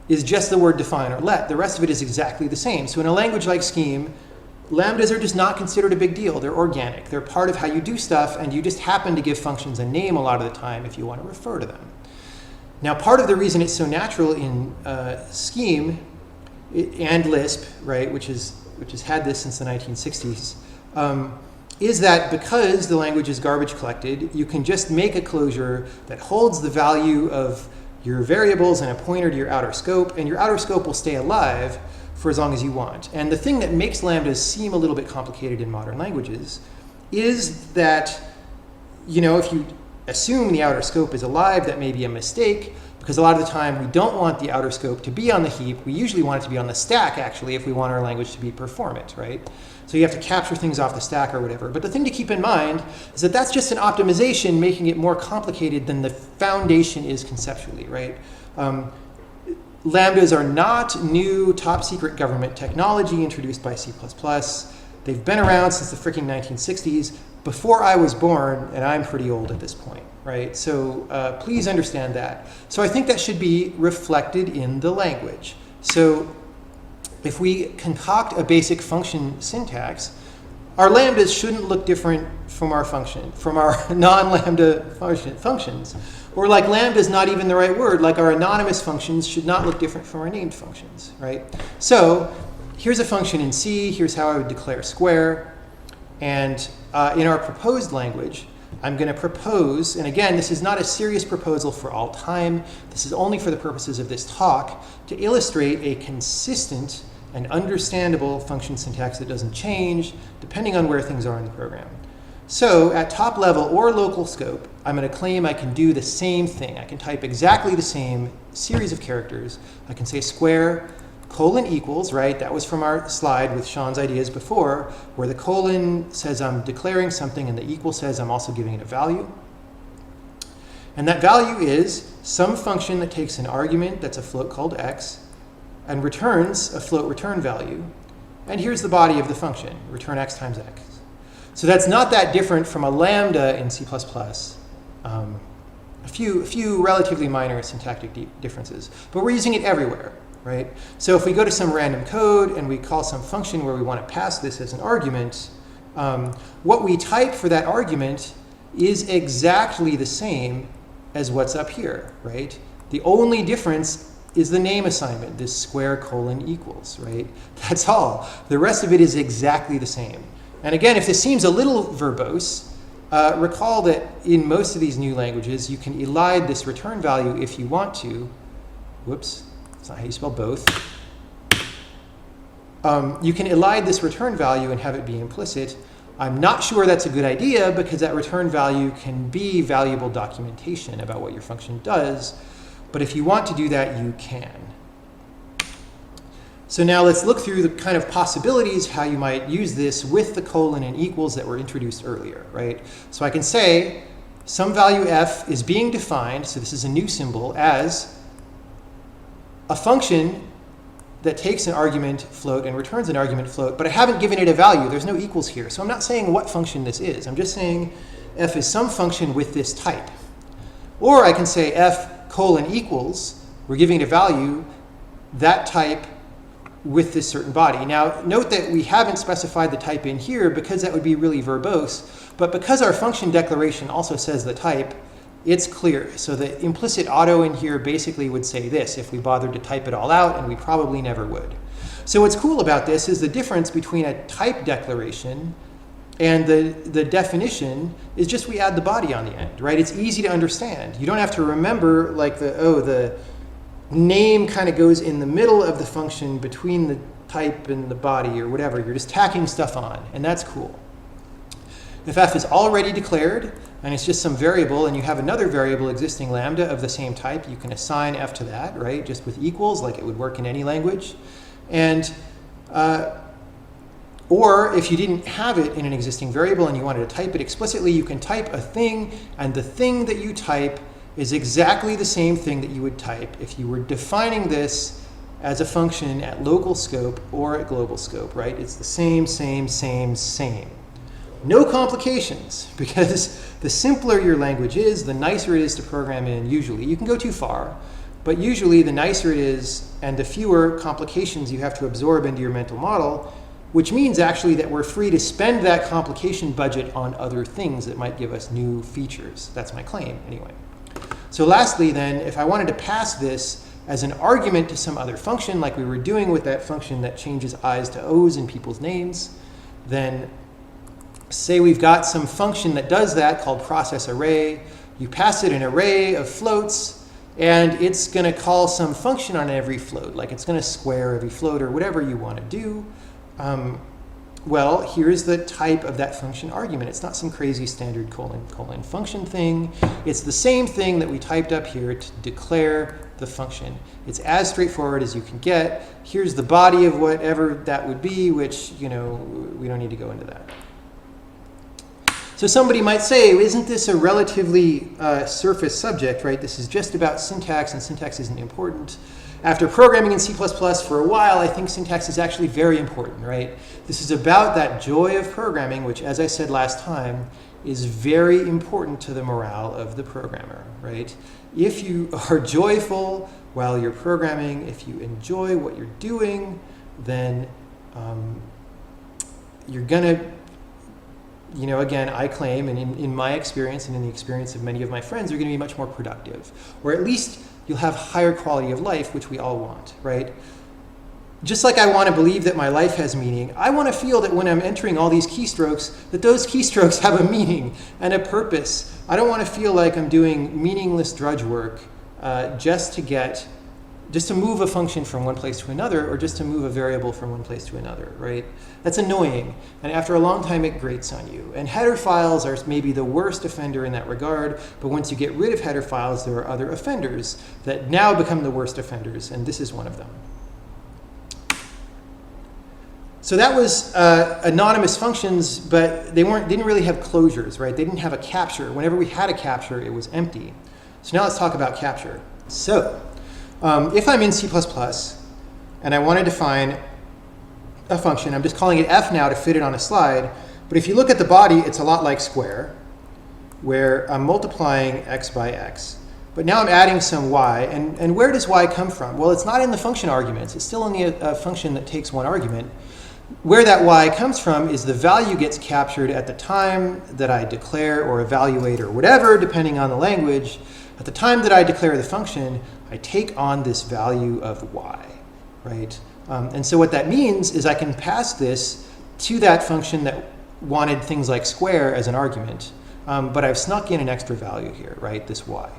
is just the word define or let. The rest of it is exactly the same. So in a language like Scheme, lambdas are just not considered a big deal. They're organic. They're part of how you do stuff, and you just happen to give functions a name a lot of the time if you want to refer to them. Now, part of the reason it's so natural in Scheme and Lisp, right, which has had this since the 1960s, is that because the language is garbage collected, you can just make a closure that holds the value of your variables and a pointer to your outer scope, and your outer scope will stay alive for as long as you want. And the thing that makes lambdas seem a little bit complicated in modern languages is that, if you assume the outer scope is alive, that may be a mistake, because a lot of the time we don't want the outer scope to be on the heap. We usually want it to be on the stack, actually, if we want our language to be performant, right? So you have to capture things off the stack or whatever. But the thing to keep in mind is that that's just an optimization, making it more complicated than the foundation is conceptually, right? Lambdas are not new top secret government technology introduced by C++. They've been around since the freaking 1960s. before I was born, and I'm pretty old at this point, right? So please understand that. So I think that should be reflected in the language. So if we concoct a basic function syntax, our lambdas shouldn't look different from our function, from our non-lambda functions. Or like lambda is not even the right word, like our anonymous functions should not look different from our named functions, right? So here's a function in C, here's how I would declare square. And in our proposed language, I'm going to propose, and again, this is not a serious proposal for all time. This is only for the purposes of this talk, to illustrate a consistent and understandable function syntax that doesn't change depending on where things are in the program. So at top level or local scope, I'm going to claim I can do the same thing. I can type exactly the same series of characters. I can say square colon equals, right? That was from our slide with Sean's ideas before, where the colon says I'm declaring something and the equal says I'm also giving it a value. And that value is some function that takes an argument that's a float called x and returns a float return value. And here's the body of the function, return x times x. So that's not that different from a lambda in C++. A few relatively minor syntactic differences, but we're using it everywhere, right? So if we go to some random code and we call some function where we want to pass this as an argument, what we type for that argument is exactly the same as what's up here, right? The only difference is the name assignment, this square colon equals, right? That's all. The rest of it is exactly the same. And again, if this seems a little verbose, recall that in most of these new languages, you can elide this return value if you want to. Whoops, that's not how you spell both. You can elide this return value and have it be implicit. I'm not sure that's a good idea because that return value can be valuable documentation about what your function does. But if you want to do that, you can. So now let's look through the kind of possibilities how you might use this with the colon and equals that were introduced earlier, right? So I can say some value f is being defined, so this is a new symbol, as a function that takes an argument float and returns an argument float, but I haven't given it a value. There's no equals here. So I'm not saying what function this is. I'm just saying f is some function with this type. Or I can say f colon equals, we're giving it a value, that type with this certain body. Now, note that we haven't specified the type in here because that would be really verbose, but because our function declaration also says the type, it's clear. So the implicit auto in here basically would say this if we bothered to type it all out, and we probably never would. So what's cool about this is the difference between a type declaration and the definition is just we add the body on the end, right? It's easy to understand. You don't have to remember like the name kind of goes in the middle of the function between the type and the body or whatever. You're just tacking stuff on, and that's cool. If f is already declared, and it's just some variable, and you have another variable existing lambda of the same type, you can assign f to that, right? Just with equals, like it would work in any language. And or if you didn't have it in an existing variable and you wanted to type it explicitly, you can type a thing, and the thing that you type is exactly the same thing that you would type if you were defining this as a function at local scope or at global scope, right? It's the same. No complications, because the simpler your language is, the nicer it is to program in usually. You can go too far, but usually the nicer it is and the fewer complications you have to absorb into your mental model, which means actually that we're free to spend that complication budget on other things that might give us new features. That's my claim, anyway. So lastly then, if I wanted to pass this as an argument to some other function, like we were doing with that function that changes i's to o's in people's names, then say we've got some function that does that called process array. You pass it an array of floats, and it's going to call some function on every float, like it's going to square every float or whatever you want to do. Well, here's the type of that function argument. It's not some crazy standard colon function thing. It's the same thing that we typed up here to declare the function. It's as straightforward as you can get. Here's the body of whatever that would be, which, you know, we don't need to go into that. So somebody might say, isn't this a relatively surface subject, right? This is just about syntax, and syntax isn't important. after programming in C++ for a while, I think syntax is actually very important, right? This is about that joy of programming, which, as I said last time, is very important to the morale of the programmer, right? If you are joyful while you're programming, if you enjoy what you're doing, then you're gonna, again, I claim, and in my experience and in the experience of many of my friends, you're gonna be much more productive. Or at least you'll have higher quality of life, which we all want, right? Just like I want to believe that my life has meaning, I want to feel that when I'm entering all these keystrokes, that those keystrokes have a meaning and a purpose. I don't want to feel like I'm doing meaningless drudge work just to move a function from one place to another, or just to move a variable from one place to another, right? That's annoying, and after a long time it grates on you. And header files are maybe the worst offender in that regard, but once you get rid of header files, there are other offenders that now become the worst offenders, and this is one of them. So that was anonymous functions, but they didn't really have closures, right? They didn't have a capture. Whenever we had a capture, it was empty. So now let's talk about capture. So if I'm in C++ and I want to define a function, I'm just calling it f now to fit it on a slide, but if you look at the body, it's a lot like square, where I'm multiplying x by x. But now I'm adding some y, and where does y come from? Well, it's not in the function arguments. It's still only a function that takes one argument. Where that y comes from is the value gets captured at the time that I declare or evaluate or whatever, depending on the language. At the time that I declare the function, I take on this value of y, right? And so what that means is I can pass this to that function that wanted things like square as an argument, but I've snuck in an extra value here, right, this y.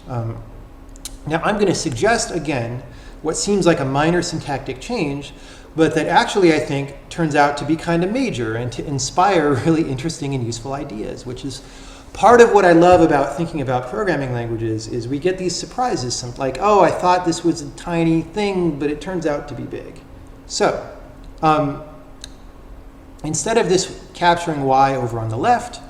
Now I'm going to suggest, again, what seems like a minor syntactic change, but that actually I think turns out to be kind of major and to inspire really interesting and useful ideas, which is part of what I love about thinking about programming languages. Is we get these surprises, like, oh, I thought this was a tiny thing, but it turns out to be big. So instead of this capturing y over on the left,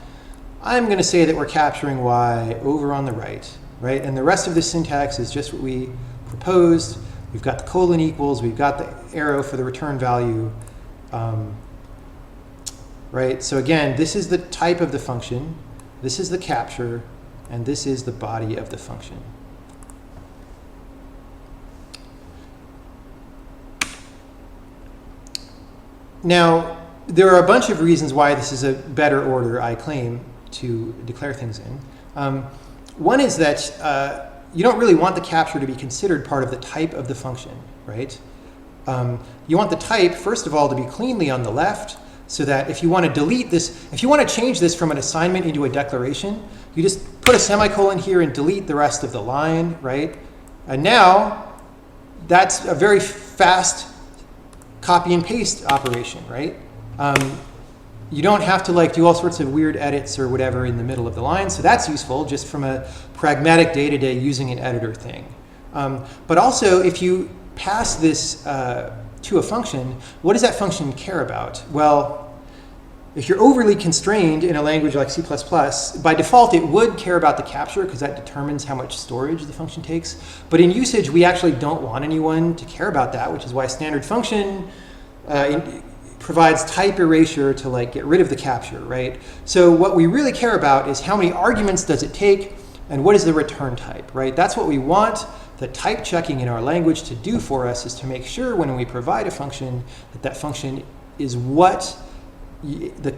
I'm going to say that we're capturing y over on the right, right? And the rest of the syntax is just what we proposed. We've got the colon equals, we've got the arrow for the return value, right? So again, this is the type of the function, this is the capture, and this is the body of the function. Now, there are a bunch of reasons why this is a better order, I claim, to declare things in. One is that you don't really want the capture to be considered part of the type of the function, right? You want the type, first of all, to be cleanly on the left, so that if you want to delete this, if you want to change this from an assignment into a declaration, you just put a semicolon here and delete the rest of the line, right? And now, that's a very fast copy and paste operation, right? You don't have to do all sorts of weird edits or whatever in the middle of the line, so that's useful just from a pragmatic day-to-day using an editor thing. But also, if you pass this to a function, what does that function care about? Well, if you're overly constrained in a language like C++, by default it would care about the capture because that determines how much storage the function takes. But in usage, we actually don't want anyone to care about that, which is why standard function provides type erasure to get rid of the capture, right? So what we really care about is how many arguments does it take and what is the return type, right? That's what we want the type checking in our language to do for us, is to make sure when we provide a function that that function is what the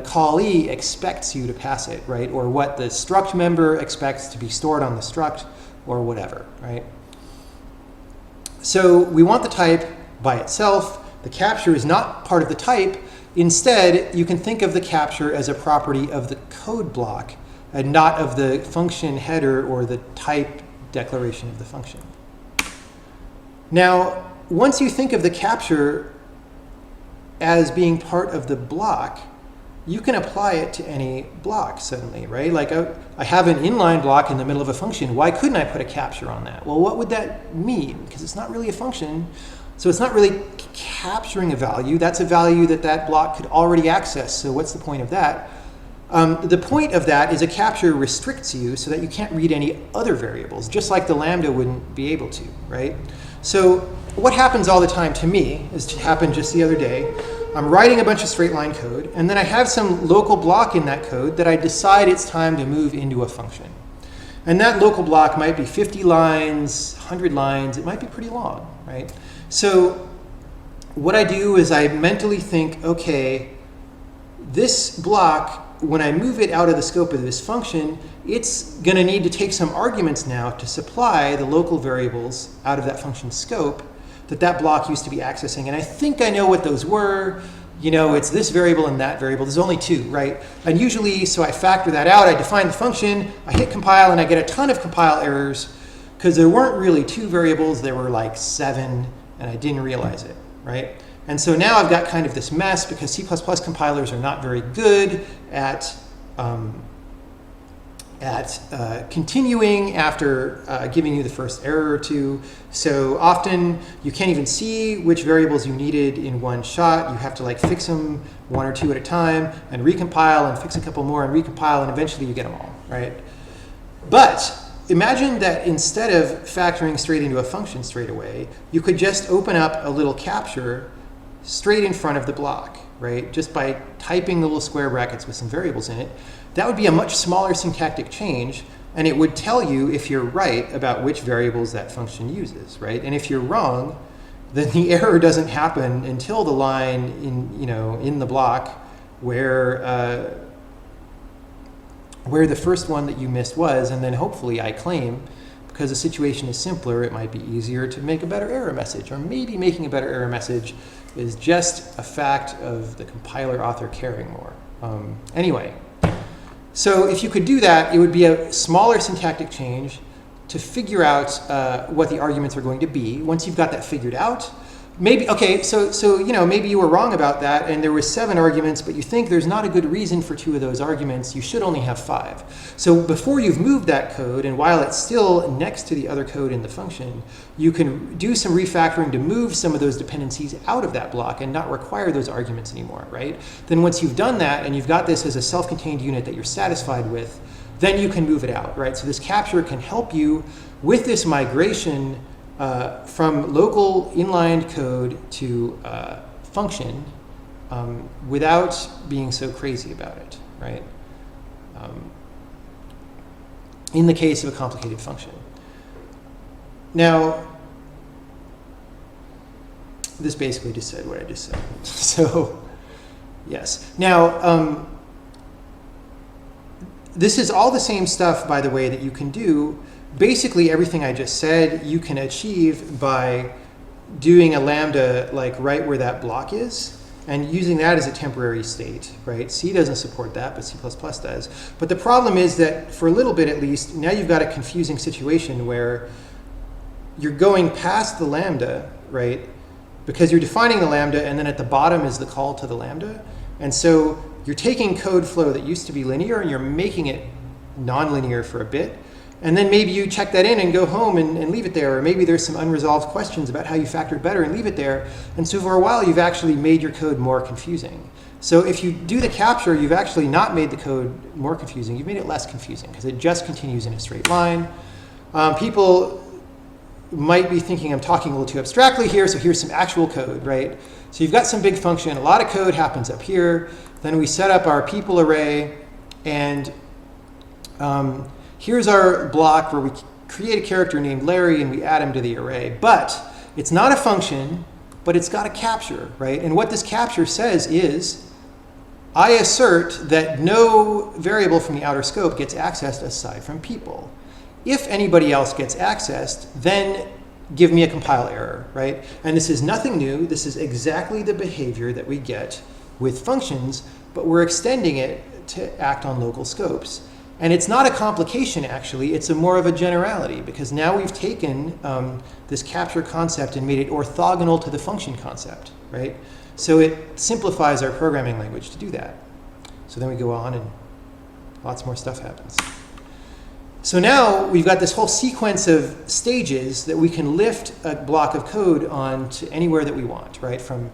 callee expects you to pass it, right? Or what the struct member expects to be stored on the struct or whatever, right? So we want the type by itself. The capture is not part of the type. Instead, you can think of the capture as a property of the code block and not of the function header or the type declaration of the function. Now, once you think of the capture as being part of the block, you can apply it to any block suddenly, right? I have an inline block in the middle of a function. Why couldn't I put a capture on that? Well, what would that mean? Because it's not really a function. So it's not really capturing a value. That's a value that that block could already access. So what's the point of that? The point of that is a capture restricts you so that you can't read any other variables, just like the lambda wouldn't be able to, right? So what happens all the time to me, is it happened just the other day, I'm writing a bunch of straight line code, and then I have some local block in that code that I decide it's time to move into a function. And that local block might be 50 lines, 100 lines, it might be pretty long, right? So what I do is I mentally think, okay, this block, when I move it out of the scope of this function, it's going to need to take some arguments now to supply the local variables out of that function's scope that block used to be accessing. And I think I know what those were. You know, it's this variable and that variable. There's only two, right? And usually, so I factor that out. I define the function. I hit compile, and I get a ton of compile errors because there weren't really two variables. There were like 7, and I didn't realize it, right? And so now I've got kind of this mess because C++ compilers are not very good at continuing after giving you the first error or two. So often you can't even see which variables you needed in one shot. You have to like fix them one or two at a time and recompile and fix a couple more and recompile, and eventually you get them all, right? But imagine that instead of factoring straight into a function straight away, you could just open up a little capture straight in front of the block, right? Just by typing the little square brackets with some variables in it. That would be a much smaller syntactic change, and it would tell you if you're right about which variables that function uses, right? And if you're wrong, then the error doesn't happen until the line in the block where the first one that you missed was, and then hopefully I claim, because the situation is simpler, it might be easier to make a better error message, or maybe making a better error message is just a fact of the compiler author caring more. Anyway. So if you could do that, it would be a smaller syntactic change to figure out what the arguments are going to be. Once you've got that figured out, maybe, okay, so you know, maybe you were wrong about that and there was 7 arguments, but you think there's not a good reason for 2 of those arguments. You should only have 5. So before you've moved that code, and while it's still next to the other code in the function, you can do some refactoring to move some of those dependencies out of that block and not require those arguments anymore, right? Then once you've done that and you've got this as a self-contained unit that you're satisfied with, then you can move it out, right? So this capture can help you with this migration from local inline code to function without being so crazy about it, right? In the case of a complicated function. Now, this basically just said what I just said. So, yes. Now, this is all the same stuff, by the way, that you can do. Basically, everything I just said, you can achieve by doing a lambda like right where that block is and using that as a temporary state, right? C doesn't support that, but C++ does. But the problem is that for a little bit at least, now you've got a confusing situation where you're going past the lambda, right? Because you're defining the lambda and then at the bottom is the call to the lambda. And so you're taking code flow that used to be linear and you're making it nonlinear for a bit. And then maybe you check that in and go home and leave it there. Or maybe there's some unresolved questions about how you factored better and leave it there. And so for a while, you've actually made your code more confusing. So if you do the capture, you've actually not made the code more confusing. You've made it less confusing because it just continues in a straight line. People might be thinking I'm talking a little too abstractly here, so here's some actual code, right? So you've got some big function. A lot of code happens up here. Then we set up our people array, and here's our block where we create a character named Larry and we add him to the array. But it's not a function, but it's got a capture, right? And what this capture says is, I assert that no variable from the outer scope gets accessed aside from people. If anybody else gets accessed, then give me a compile error, right? And this is nothing new. This is exactly the behavior that we get with functions, but we're extending it to act on local scopes. And it's not a complication, actually. It's more of a generality, because now we've taken this capture concept and made it orthogonal to the function concept, right? So it simplifies our programming language to do that. So then we go on and lots more stuff happens. So now we've got this whole sequence of stages that we can lift a block of code on to anywhere that we want, right? From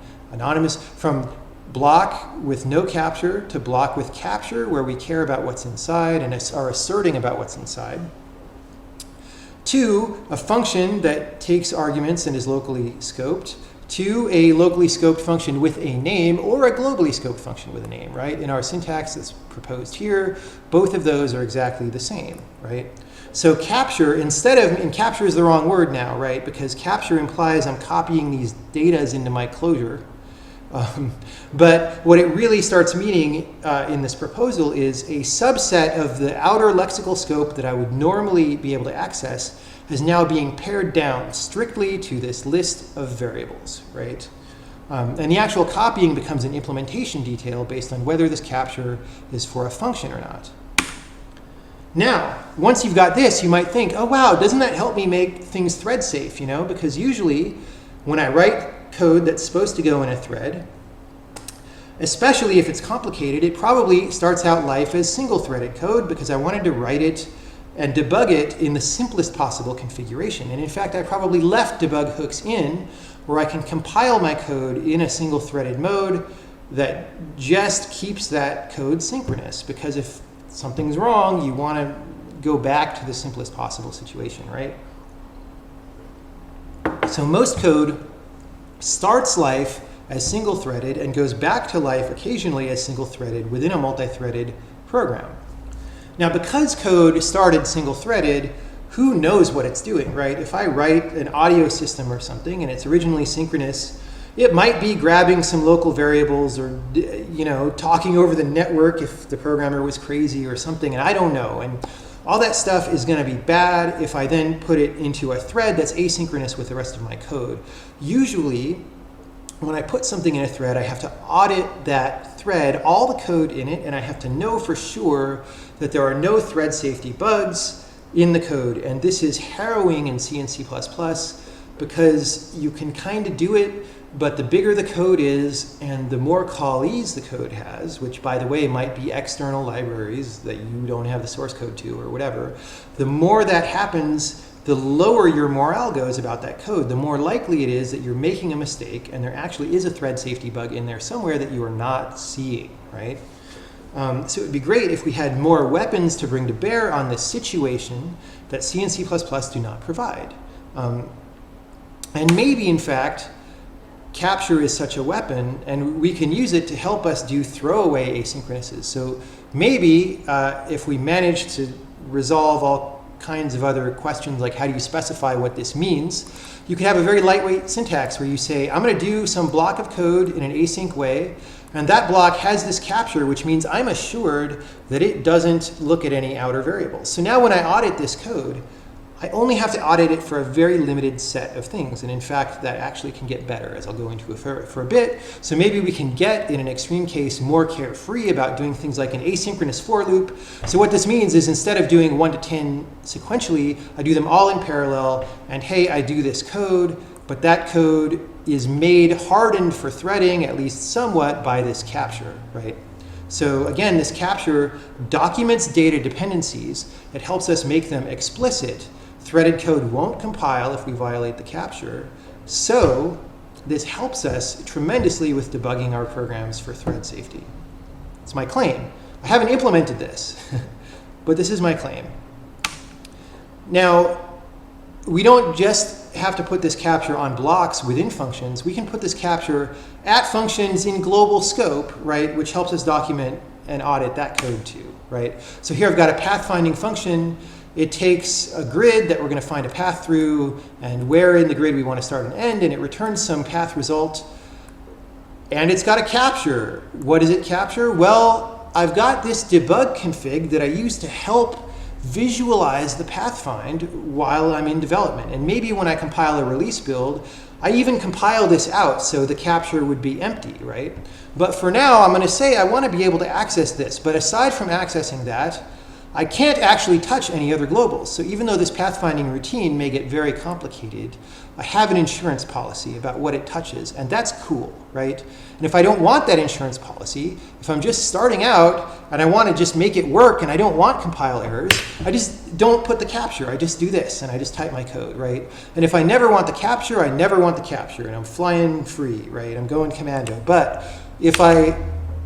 block with no capture to block with capture, where we care about what's inside and are asserting about what's inside, 2, a function that takes arguments and is locally scoped, 2, a locally scoped function with a name, or a globally scoped function with a name, right? In our syntax that's proposed here, both of those are exactly the same, right? So capture, and capture is the wrong word now, right? Because capture implies I'm copying these datas into my closure. But what it really starts meaning in this proposal is a subset of the outer lexical scope that I would normally be able to access is now being pared down strictly to this list of variables, right? And the actual copying becomes an implementation detail based on whether this capture is for a function or not. Now, once you've got this, you might think, oh wow, doesn't that help me make things thread safe, you know? Because usually when I write code that's supposed to go in a thread, especially if it's complicated, it probably starts out life as single-threaded code because I wanted to write it and debug it in the simplest possible configuration. And in fact, I probably left debug hooks in where I can compile my code in a single-threaded mode that just keeps that code synchronous, because if something's wrong, you want to go back to the simplest possible situation, right? So most code starts life as single-threaded and goes back to life occasionally as single-threaded within a multi-threaded program. Now, because code started single-threaded, who knows what it's doing, right? If I write an audio system or something and it's originally synchronous, it might be grabbing some local variables or, you know, talking over the network if the programmer was crazy or something, and I don't know. And all that stuff is going to be bad if I then put it into a thread that's asynchronous with the rest of my code. Usually, when I put something in a thread, I have to audit that thread, all the code in it, and I have to know for sure that there are no thread safety bugs in the code. And this is harrowing in C and C++ because you can kind of do it, but the bigger the code is and the more callees the code has, which by the way might be external libraries that you don't have the source code to or whatever, the more that happens, the lower your morale goes about that code, the more likely it is that you're making a mistake and there actually is a thread safety bug in there somewhere that you are not seeing, right? So it would be great if we had more weapons to bring to bear on this situation that C and C++ do not provide. And maybe, in fact, capture is such a weapon, and we can use it to help us do throwaway asynchronuses. So maybe if we manage to resolve all kinds of other questions, like how do you specify what this means, you could have a very lightweight syntax where you say, I'm going to do some block of code in an async way, and that block has this capture, which means I'm assured that it doesn't look at any outer variables. So now when I audit this code, I only have to audit it for a very limited set of things. And in fact, that actually can get better, as I'll go into for a bit. So maybe we can get, in an extreme case, more carefree about doing things like an asynchronous for loop. So what this means is instead of doing 1 to 10 sequentially, I do them all in parallel. And hey, I do this code, but that code is made hardened for threading, at least somewhat, by this capture, right? So again, this capture documents data dependencies. It helps us make them explicit. Threaded code won't compile if we violate the capture. So this helps us tremendously with debugging our programs for thread safety. It's my claim. I haven't implemented this, but this is my claim. Now, we don't just have to put this capture on blocks within functions. We can put this capture at functions in global scope, right, which helps us document and audit that code too, right? So here I've got a pathfinding function. It takes a grid that we're going to find a path through and where in the grid we want to start and end, and it returns some path result. And it's got a capture. What does it capture? Well, I've got this debug config that I use to help visualize the path find while I'm in development. And maybe when I compile a release build, I even compile this out so the capture would be empty, right? But for now, I'm going to say I want to be able to access this. But aside from accessing that, I can't actually touch any other globals. So even though this pathfinding routine may get very complicated, I have an insurance policy about what it touches, and that's cool, right? And if I don't want that insurance policy, if I'm just starting out and I want to just make it work and I don't want compile errors, I just don't put the capture. I just do this and I just type my code, right? And if I never want the capture, I never want the capture, and I'm flying free, right? I'm going commando. But if I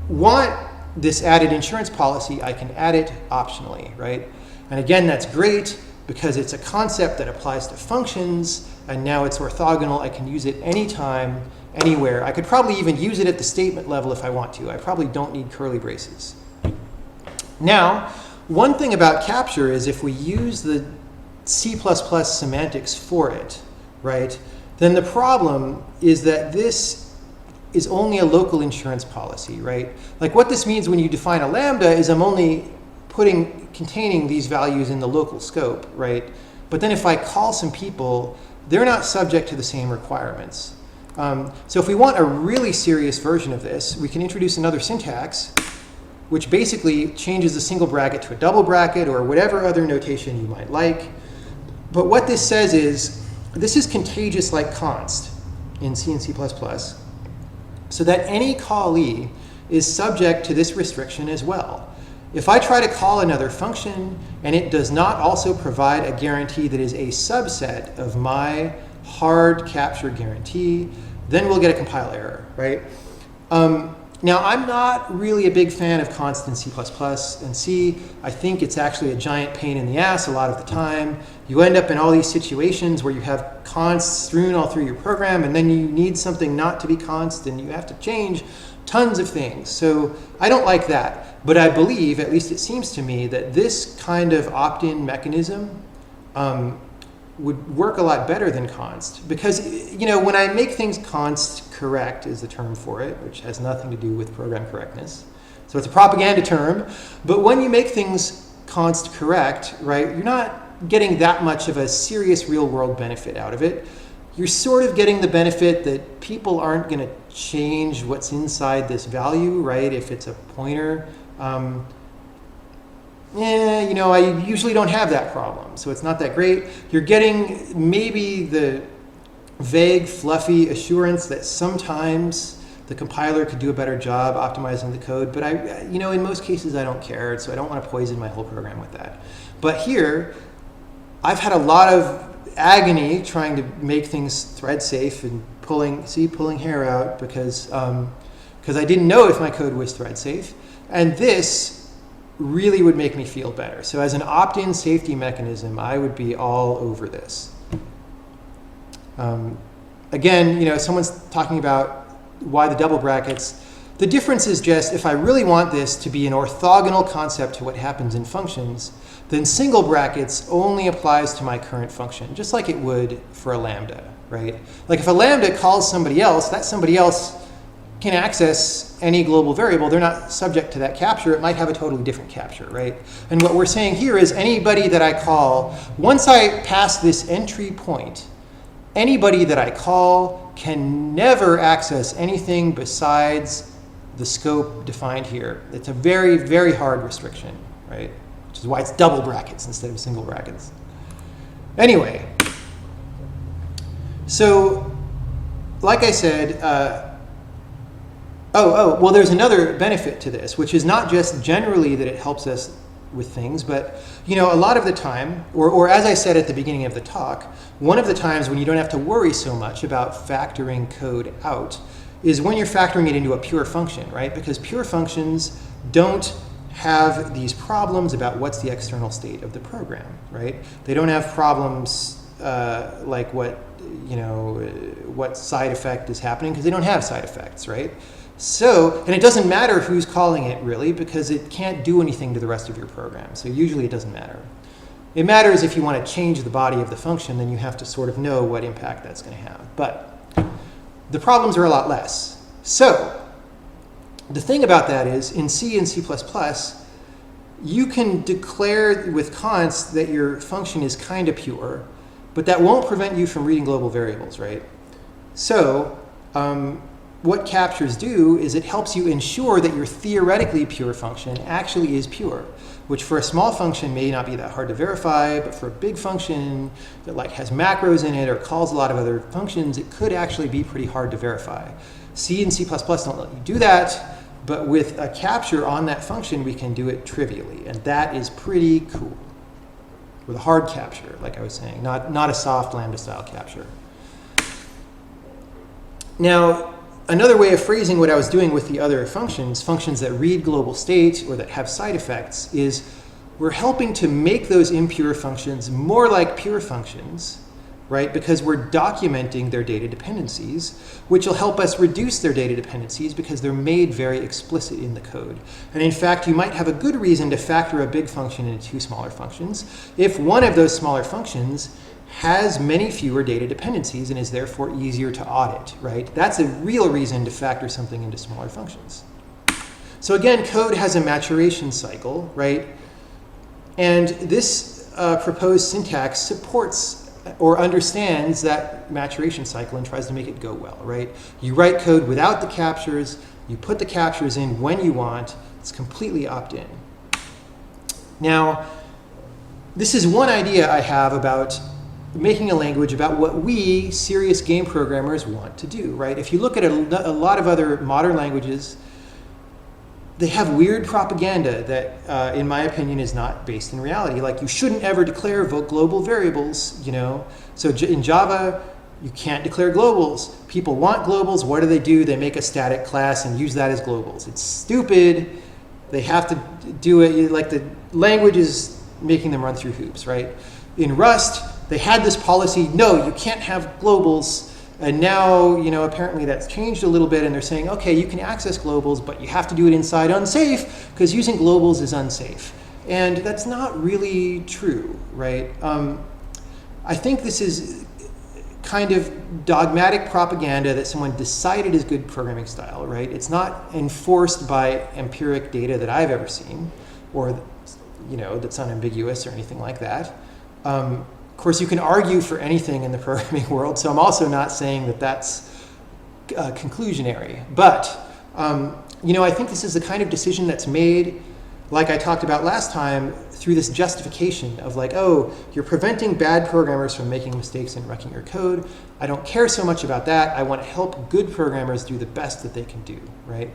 want this added insurance policy, I can add it optionally, right? And again, that's great because it's a concept that applies to functions, and now it's orthogonal. I can use it anytime, anywhere. I could probably even use it at the statement level if I want to. I probably don't need curly braces. Now, one thing about capture is if we use the C++ semantics for it, right, then the problem is that this is only a local insurance policy, right? Like what this means when you define a lambda is I'm only containing these values in the local scope, right? But then if I call some people, they're not subject to the same requirements. So if we want a really serious version of this, we can introduce another syntax, which basically changes the single bracket to a double bracket or whatever other notation you might like. But what this says is, this is contagious like const in C and C++, so that any callee is subject to this restriction as well. If I try to call another function and it does not also provide a guarantee that is a subset of my hard capture guarantee, then we'll get a compile error, right? Now, I'm not really a big fan of const in C++ and C. I think it's actually a giant pain in the ass a lot of the time. You end up in all these situations where you have consts strewn all through your program, and then you need something not to be const, and you have to change tons of things. So I don't like that. But I believe, at least it seems to me, that this kind of opt-in mechanism would work a lot better than const. Because, you know, when I make things const correct is the term for it, which has nothing to do with program correctness. So it's a propaganda term. But when you make things const correct, right, you're not getting that much of a serious real-world benefit out of it. You're sort of getting the benefit that people aren't going to change what's inside this value, right, if it's a pointer. You know, I usually don't have that problem, so it's not that great. You're getting maybe the vague, fluffy assurance that sometimes the compiler could do a better job optimizing the code, but you know, in most cases I don't care, so I don't want to poison my whole program with that. But here, I've had a lot of agony trying to make things thread safe and pulling hair out because I didn't know if my code was thread safe, and this really would make me feel better. So as an opt-in safety mechanism, I would be all over this. Again, you know, someone's talking about why the double brackets. The difference is just if I really want this to be an orthogonal concept to what happens in functions, then single brackets only applies to my current function, just like it would for a lambda, right? Like if a lambda calls somebody else, that somebody else can access any global variable. They're not subject to that capture. It might have a totally different capture, right? And what we're saying here is anybody that I call, once I pass this entry point, anybody that I call can never access anything besides the scope defined here. It's a very, very hard restriction, right? Which is why it's double brackets instead of single brackets. Anyway, so like I said, well, there's another benefit to this, which is not just generally that it helps us with things, but you know, a lot of the time, or as I said at the beginning of the talk, one of the times when you don't have to worry so much about factoring code out is when you're factoring it into a pure function, right? Because pure functions don't have these problems about what's the external state of the program, right? They don't have problems like what side effect is happening, because they don't have side effects, right? So, and it doesn't matter who's calling it really, because it can't do anything to the rest of your program. So usually it doesn't matter. It matters if you want to change the body of the function, then you have to sort of know what impact that's going to have. But the problems are a lot less. So the thing about that is in C and C++, you can declare with const that your function is kind of pure, but that won't prevent you from reading global variables, right? So what captures do is it helps you ensure that your theoretically pure function actually is pure, which for a small function may not be that hard to verify, but for a big function that like has macros in it or calls a lot of other functions, it could actually be pretty hard to verify. C and C++ don't let you do that, but with a capture on that function, we can do it trivially, and that is pretty cool. With a hard capture, like I was saying, not a soft lambda style capture. Now, another way of phrasing what I was doing with the other functions that read global state or that have side effects, is we're helping to make those impure functions more like pure functions, right? Because we're documenting their data dependencies, which will help us reduce their data dependencies because they're made very explicit in the code. And in fact, you might have a good reason to factor a big function into two smaller functions if one of those smaller functions has many fewer data dependencies and is therefore easier to audit, right? That's a real reason to factor something into smaller functions. So again, code has a maturation cycle, right? And this proposed syntax supports or understands that maturation cycle and tries to make it go well, right? You write code without the captures, you put the captures in when you want, it's completely opt-in. Now, this is one idea I have about making a language about what we, serious game programmers, want to do, right? If you look at a lot of other modern languages, they have weird propaganda that, in my opinion, is not based in reality. Like, you shouldn't ever declare global variables, you know? So in Java, you can't declare globals. People want globals. What do? They make a static class and use that as globals. It's stupid. They have to do it, like the language is making them run through hoops, right? In Rust, they had this policy, no, you can't have globals. And now, you know, apparently that's changed a little bit, and they're saying, okay, you can access globals, but you have to do it inside unsafe, because using globals is unsafe. And that's not really true, right? I think this is kind of dogmatic propaganda that someone decided is good programming style, right? It's not enforced by empiric data that I've ever seen, or, you know, that's unambiguous or anything like that. Of course, you can argue for anything in the programming world, so I'm also not saying that that's conclusionary. But, you know, I think this is the kind of decision that's made, like I talked about last time, through this justification of like, oh, you're preventing bad programmers from making mistakes and wrecking your code. I don't care so much about that. I want to help good programmers do the best that they can do, right?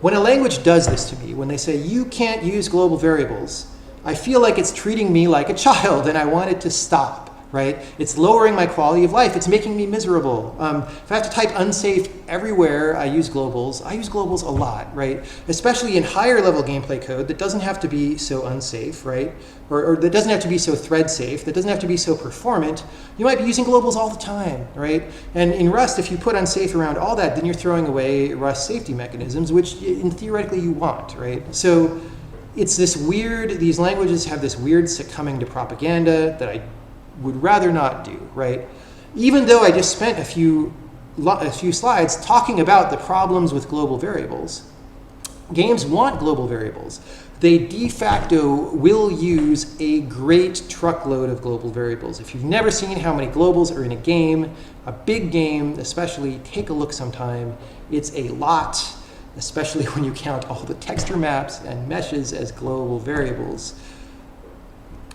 When a language does this to me, when they say, you can't use global variables, I feel like it's treating me like a child, and I want it to stop, right? It's lowering my quality of life. It's making me miserable. If I have to type unsafe everywhere I use globals a lot, right? Especially in higher level gameplay code that doesn't have to be so unsafe, right? Or that doesn't have to be so thread safe, that doesn't have to be so performant. You might be using globals all the time, right? And in Rust, if you put unsafe around all that, then you're throwing away Rust safety mechanisms, which theoretically you want, right? So it's this weird, these languages have this weird succumbing to propaganda that I would rather not do, right? Even though I just spent a few slides talking about the problems with global variables, games want global variables. They de facto will use a great truckload of global variables. If you've never seen how many globals are in a game, a big game especially, take a look sometime. It's a lot, especially when you count all the texture maps and meshes as global variables,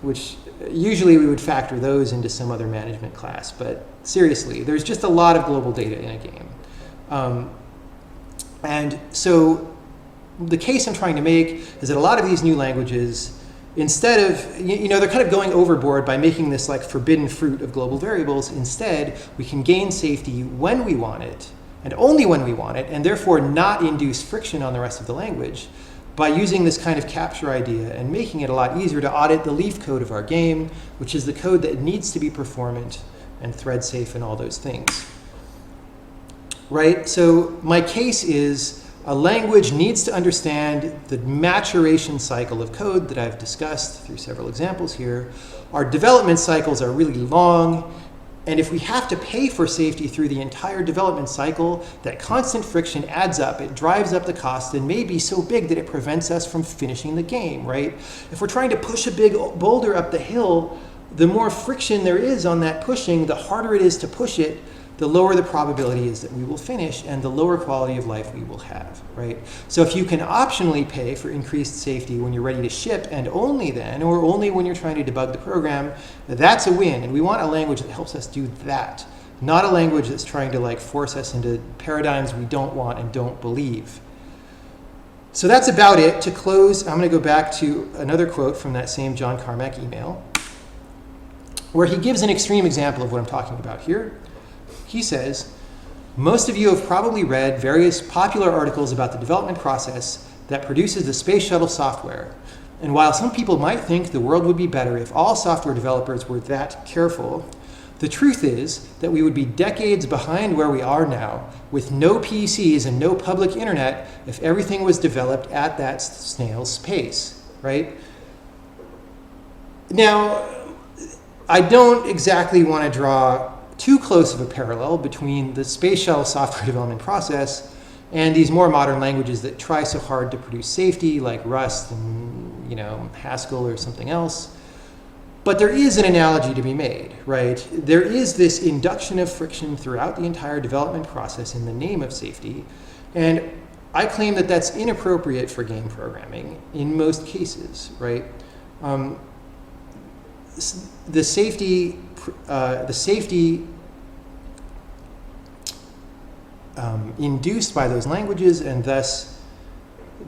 which usually we would factor those into some other management class. But seriously, there's just a lot of global data in a game. And so the case I'm trying to make is that a lot of these new languages, instead of, you know, they're kind of going overboard by making this like forbidden fruit of global variables. Instead, we can gain safety when we want it, and only when we want it, and therefore not induce friction on the rest of the language by using this kind of capture idea and making it a lot easier to audit the leaf code of our game, which is the code that needs to be performant and thread safe and all those things. Right? So my case is a language needs to understand the maturation cycle of code that I've discussed through several examples here. Our development cycles are really long, and if we have to pay for safety through the entire development cycle, that constant friction adds up. It drives up the cost and may be so big that it prevents us from finishing the game, right? If we're trying to push a big boulder up the hill, the more friction there is on that pushing, the harder it is to push it, the lower the probability is that we will finish and the lower quality of life we will have, right? So if you can optionally pay for increased safety when you're ready to ship and only then, or only when you're trying to debug the program, that's a win. And we want a language that helps us do that, not a language that's trying to like force us into paradigms we don't want and don't believe. So that's about it. To close, I'm going to go back to another quote from that same John Carmack email, where he gives an extreme example of what I'm talking about here. He says, most of you have probably read various popular articles about the development process that produces the space shuttle software. And while some people might think the world would be better if all software developers were that careful, the truth is that we would be decades behind where we are now with no PCs and no public internet if everything was developed at that snail's pace, right? Now, I don't exactly want to draw too close of a parallel between the space shuttle software development process and these more modern languages that try so hard to produce safety, like Rust and, you know, Haskell or something else. But there is an analogy to be made, right? There is this induction of friction throughout the entire development process in the name of safety, and I claim that that's inappropriate for game programming in most cases, right? The safety induced by those languages, and thus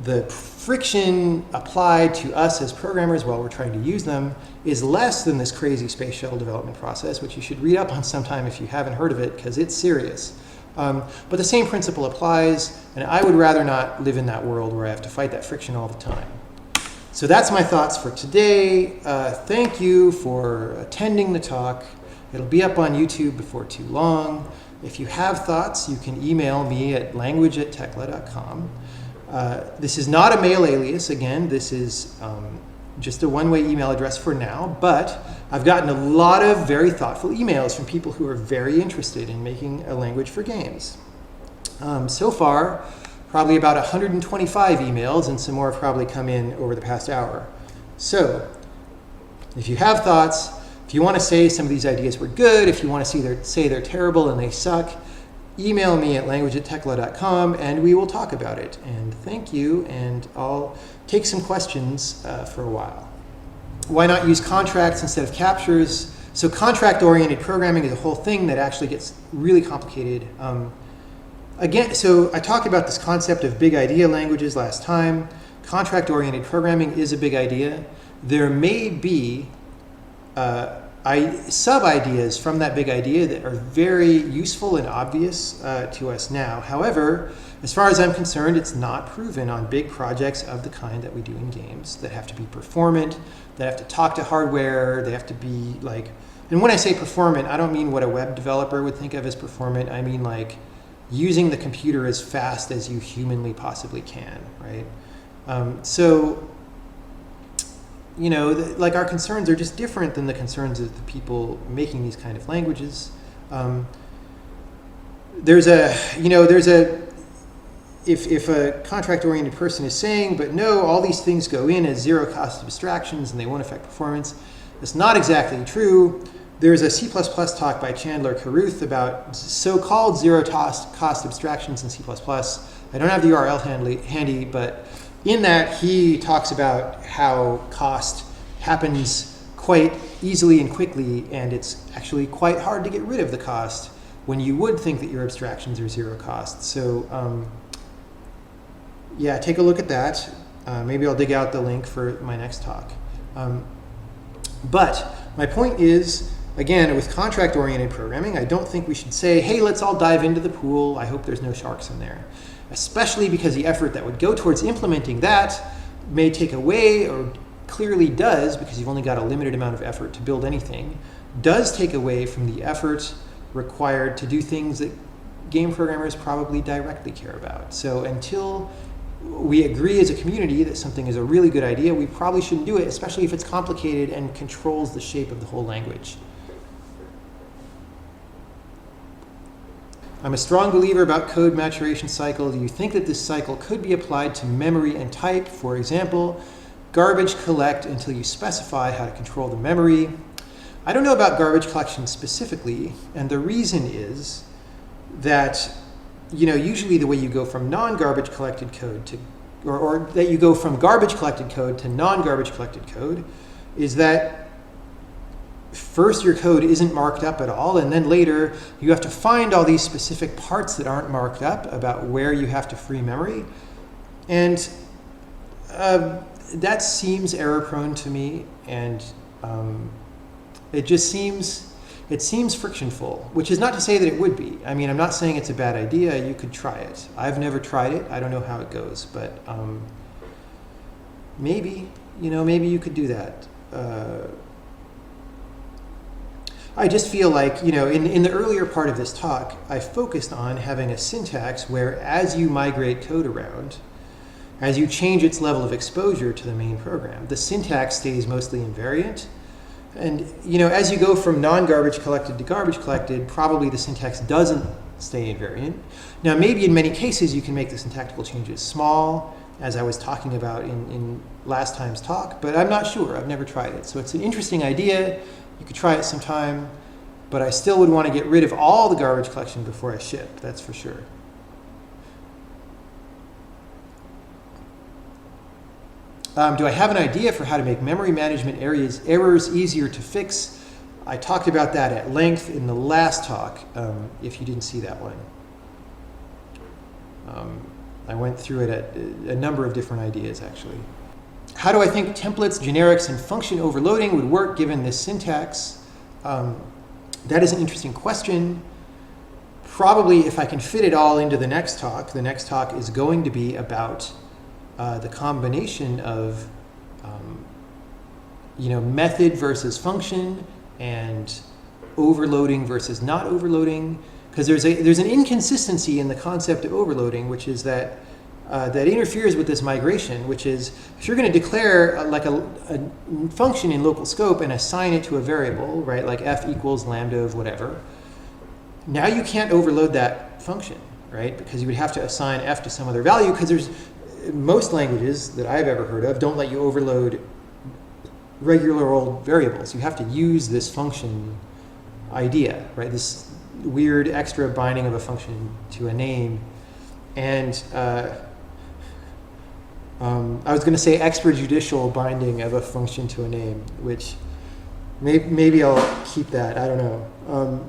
the friction applied to us as programmers while we're trying to use them, is less than this crazy space shuttle development process, which you should read up on sometime if you haven't heard of it, because it's serious. But the same principle applies, and I would rather not live in that world where I have to fight that friction all the time. So that's my thoughts for today. Thank you for attending the talk. It'll be up on YouTube before too long. If you have thoughts, you can email me at language@tekla.com. This is not a mail alias. Again, this is just a one-way email address for now, but I've gotten a lot of very thoughtful emails from people who are very interested in making a language for games. So far, probably about 125 emails, and some more have probably come in over the past hour. So, if you have thoughts, if you want to say some of these ideas were good, if you want to say they're terrible and they suck, email me at language@tekla.com and we will talk about it. And thank you, and I'll take some questions for a while. Why not use contracts instead of captures? So contract-oriented programming is a whole thing that actually gets really complicated. Again, so I talked about this concept of big idea languages last time. Contract-oriented programming is a big idea. There may be sub-ideas from that big idea that are very useful and obvious to us now. However, as far as I'm concerned, it's not proven on big projects of the kind that we do in games that have to be performant, that have to talk to hardware, they have to be like, and when I say performant, I don't mean what a web developer would think of as performant. I mean like using the computer as fast as you humanly possibly can, right? You know, like our concerns are just different than the concerns of the people making these kind of languages. If a contract-oriented person is saying, but no, all these things go in as zero-cost abstractions and they won't affect performance, that's not exactly true. There's a C++ talk by Chandler Carruth about so-called zero-cost abstractions in C++. I don't have the URL handy, but in that, he talks about how cost happens quite easily and quickly, and it's actually quite hard to get rid of the cost when you would think that your abstractions are zero cost. So yeah, take a look at that. Maybe I'll dig out the link for my next talk. But my point is, again, with contract-oriented programming, I don't think we should say, hey, let's all dive into the pool. I hope there's no sharks in there. Especially because the effort that would go towards implementing that may take away, or clearly does, because you've only got a limited amount of effort to build anything, does take away from the effort required to do things that game programmers probably directly care about. So until we agree as a community that something is a really good idea, we probably shouldn't do it, especially if it's complicated and controls the shape of the whole language. I'm a strong believer about code maturation cycle. Do you think that this cycle could be applied to memory and type? For example, garbage collect until you specify how to control the memory. I don't know about garbage collection specifically, and the reason is that, you know, usually the way you go from non-garbage collected code to, or that you go from garbage collected code to non-garbage collected code is that first your code isn't marked up at all, and then later you have to find all these specific parts that aren't marked up about where you have to free memory. And that seems error prone to me, and it seems frictionful, which is not to say that it would be. I mean, I'm not saying it's a bad idea. You could try it. I've never tried it. I don't know how it goes, but maybe. maybe you could do that. I just feel like, in the earlier part of this talk, I focused on having a syntax where as you migrate code around, as you change its level of exposure to the main program, the syntax stays mostly invariant. And, as you go from non-garbage collected to garbage collected, probably the syntax doesn't stay invariant. Now, maybe in many cases you can make the syntactical changes small, as I was talking about in last time's talk, but I'm not sure. I've never tried it. So it's an interesting idea. You could try it sometime, but I still would want to get rid of all the garbage collection before I ship, that's for sure. Do I have an idea for how to make memory management errors easier to fix? I talked about that at length in the last talk, if you didn't see that one. I went through it at a number of different ideas, actually. How do I think templates, generics, and function overloading would work given this syntax? That is an interesting question. Probably if I can fit it all into the next talk is going to be about the combination of method versus function and overloading versus not overloading. Because there's an inconsistency in the concept of overloading, which is that that interferes with this migration, which is if you're going to declare a function in local scope and assign it to a variable, right, like f equals lambda of whatever, now you can't overload that function, right, because you would have to assign f to some other value, because most languages that I've ever heard of don't let you overload regular old variables. You have to use this function idea, right, this weird extra binding of a function to a name. And I was going to say extrajudicial binding of a function to a name, which maybe I'll keep that. I don't know.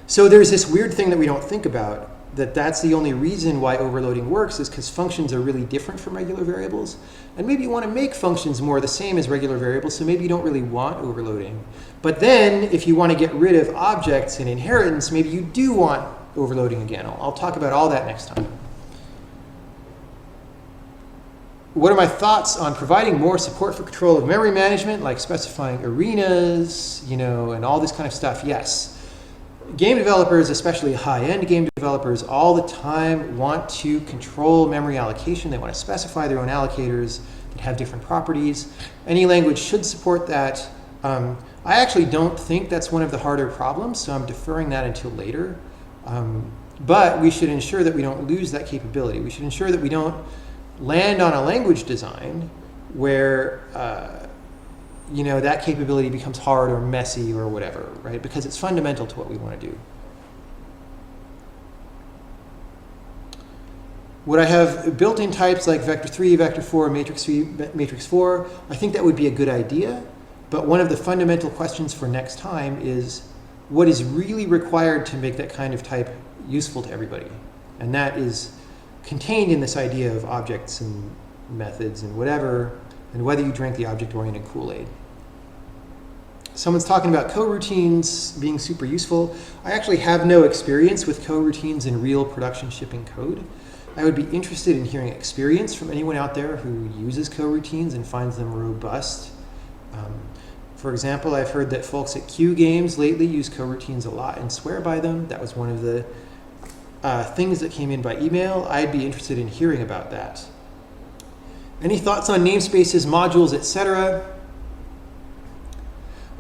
So there's this weird thing that we don't think about, that's the only reason why overloading works is because functions are really different from regular variables. And maybe you want to make functions more the same as regular variables, so maybe you don't really want overloading. But then if you want to get rid of objects and inheritance, maybe you do want overloading again. I'll talk about all that next time. What are my thoughts on providing more support for control of memory management, like specifying arenas, and all this kind of stuff? Yes. Game developers, especially high-end game developers, all the time want to control memory allocation. They want to specify their own allocators that have different properties. Any language should support that. I actually don't think that's one of the harder problems, so I'm deferring that until later. But we should ensure that we don't lose that capability. We should ensure that we don't land on a language design where that capability becomes hard or messy or whatever, right? Because it's fundamental to what we want to do. Would I have built-in types like vector3, vector4, matrix 3, matrix 4? I think that would be a good idea. But one of the fundamental questions for next time is what is really required to make that kind of type useful to everybody? And that is contained in this idea of objects and methods and whatever, and whether you drank the object-oriented Kool-Aid. Someone's talking about coroutines being super useful. I actually have no experience with coroutines in real production shipping code. I would be interested in hearing experience from anyone out there who uses coroutines and finds them robust. For example, I've heard that folks at Q Games lately use coroutines a lot and swear by them. That was one of the things that came in by email. I'd be interested in hearing about that. Any thoughts on namespaces, modules, etc.?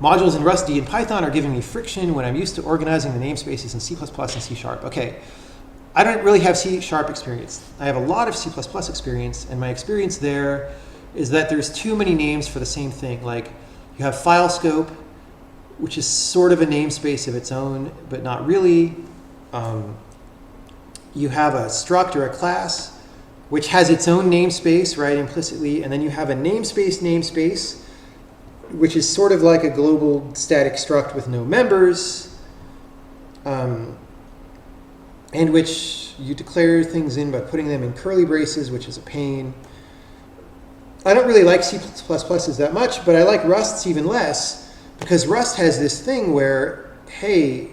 Modules in Rust, D, and Python are giving me friction when I'm used to organizing the namespaces in C++ and C#. Okay, I don't really have C# experience. I have a lot of C++ experience, and my experience there is that there's too many names for the same thing. Like you have file scope, which is sort of a namespace of its own, but not really. You have a struct or a class, which has its own namespace, right, implicitly, and then you have a namespace, which is sort of like a global static struct with no members, and which you declare things in by putting them in curly braces, which is a pain. I don't really like C++s that much, but I like Rust's even less, because Rust has this thing where, hey,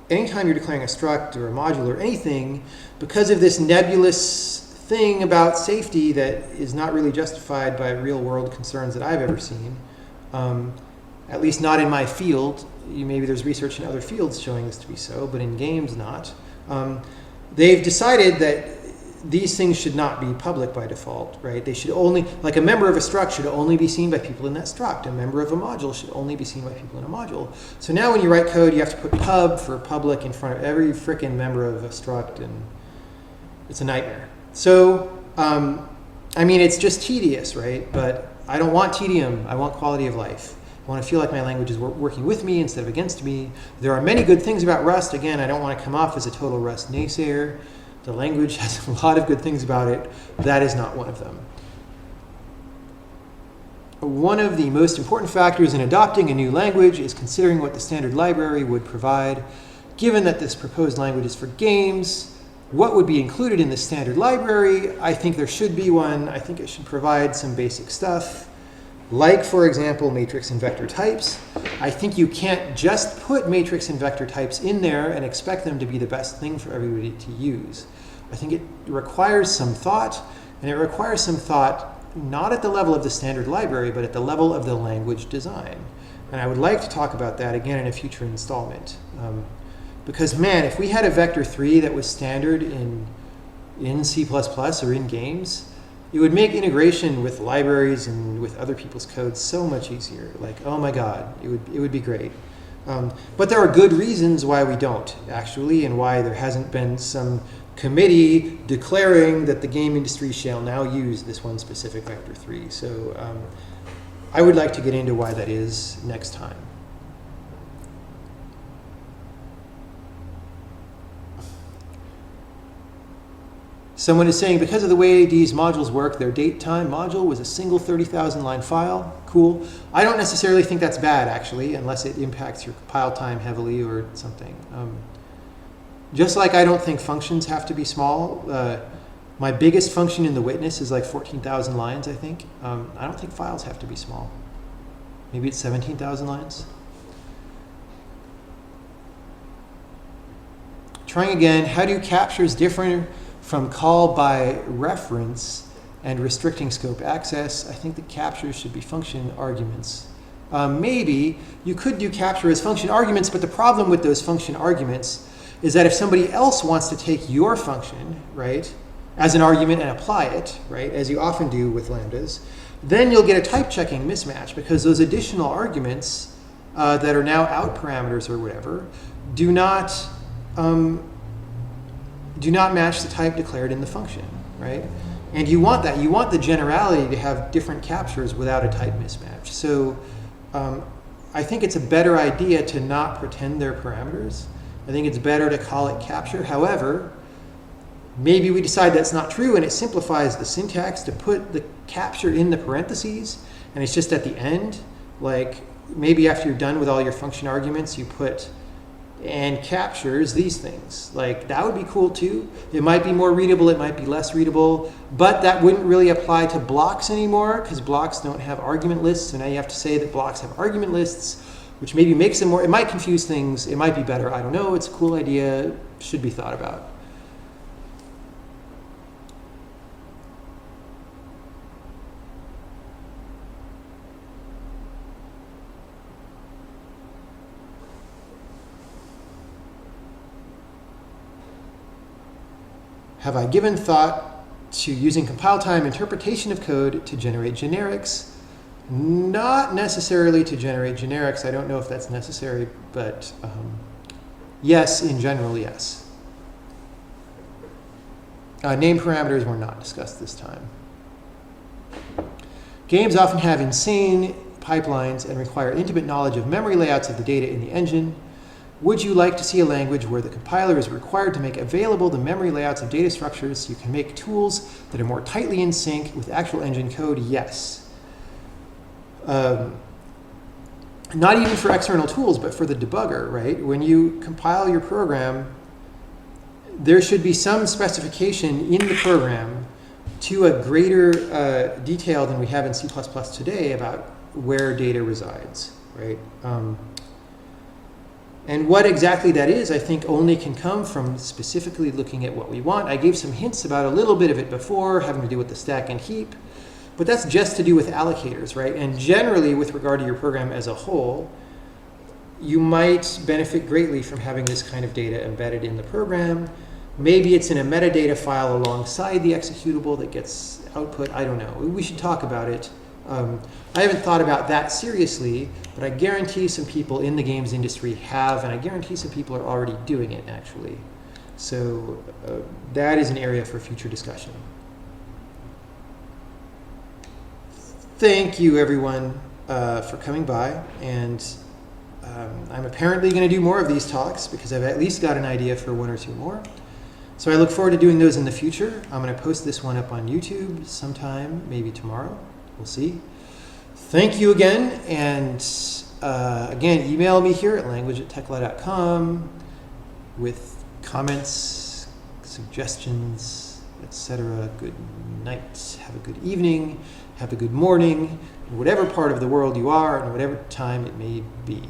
anytime you're declaring a struct or a module or anything, because of this nebulous thing about safety that is not really justified by real world concerns that I've ever seen. At least not in my field. Maybe there's research in other fields showing this to be so, but in games not. They've decided that these things should not be public by default, right? They should only, like a member of a struct should only be seen by people in that struct. A member of a module should only be seen by people in a module. So now when you write code, you have to put pub for public in front of every frickin' member of a struct, and it's a nightmare. So, I mean, it's just tedious, right? But I don't want tedium. I want quality of life. I want to feel like my language is working with me instead of against me. There are many good things about Rust. Again, I don't want to come off as a total Rust naysayer. The language has a lot of good things about it. That is not one of them. One of the most important factors in adopting a new language is considering what the standard library would provide. Given that this proposed language is for games, what would be included in the standard library? I think there should be one. I think it should provide some basic stuff, like, for example, matrix and vector types. I think you can't just put matrix and vector types in there and expect them to be the best thing for everybody to use. I think it requires some thought, and it requires some thought not at the level of the standard library, but at the level of the language design. And I would like to talk about that again in a future installment. Because, man, if we had a vector 3 that was standard in C++ or in games, it would make integration with libraries and with other people's code so much easier. Like, oh my God, it would be great. But there are good reasons why we don't, actually, and why there hasn't been some committee declaring that the game industry shall now use this one specific vector 3. So I would like to get into why that is next time. Someone is saying, because of the way these modules work, their date time module was a single 30,000 line file. Cool. I don't necessarily think that's bad, actually, unless it impacts your compile time heavily or something. Just like I don't think functions have to be small. My biggest function in the witness is like 14,000 lines, I think. I don't think files have to be small. Maybe it's 17,000 lines. Trying again, how do captures differ from call by reference and restricting scope access? I think the captures should be function arguments. Maybe you could do capture as function arguments, but the problem with those function arguments is that if somebody else wants to take your function, right, as an argument and apply it, right, as you often do with lambdas, then you'll get a type checking mismatch, because those additional arguments that are now out parameters or whatever do not match the type declared in the function, right? And you want that. You want the generality to have different captures without a type mismatch. So I think it's a better idea to not pretend they're parameters. I think it's better to call it capture. However, maybe we decide that's not true, and it simplifies the syntax to put the capture in the parentheses, and it's just at the end. Like, maybe after you're done with all your function arguments, you put and captures these things. Like, that would be cool too. It might be more readable, it might be less readable, but that wouldn't really apply to blocks anymore, because blocks don't have argument lists. So now you have to say that blocks have argument lists, which maybe makes them more, it might confuse things, it might be better, I don't know. It's a cool idea, should be thought about. Have I given thought to using compile time interpretation of code to generate generics? Not necessarily to generate generics. I don't know if that's necessary, but yes, in general, yes. Name parameters were not discussed this time. Games often have insane pipelines and require intimate knowledge of memory layouts of the data in the engine. Would you like to see a language where the compiler is required to make available the memory layouts of data structures so you can make tools that are more tightly in sync with actual engine code? Yes. Not even for external tools, but for the debugger, right? When you compile your program, there should be some specification in the program to a greater detail than we have in C++ today about where data resides, right? And what exactly that is, I think, only can come from specifically looking at what we want. I gave some hints about a little bit of it before, having to do with the stack and heap, but that's just to do with allocators, right? And generally, with regard to your program as a whole, you might benefit greatly from having this kind of data embedded in the program. Maybe it's in a metadata file alongside the executable that gets output. I don't know. We should talk about it. I haven't thought about that seriously, but I guarantee some people in the games industry have, and I guarantee some people are already doing it, actually. So that is an area for future discussion. Thank you, everyone, for coming by. And I'm apparently going to do more of these talks because I've at least got an idea for one or two more. So I look forward to doing those in the future. I'm going to post this one up on YouTube sometime, maybe tomorrow. We'll see. Thank you again. And again, email me here at language@tekla.com with comments, suggestions, etc. Good night. Have a good evening. Have a good morning. In whatever part of the world you are and whatever time it may be.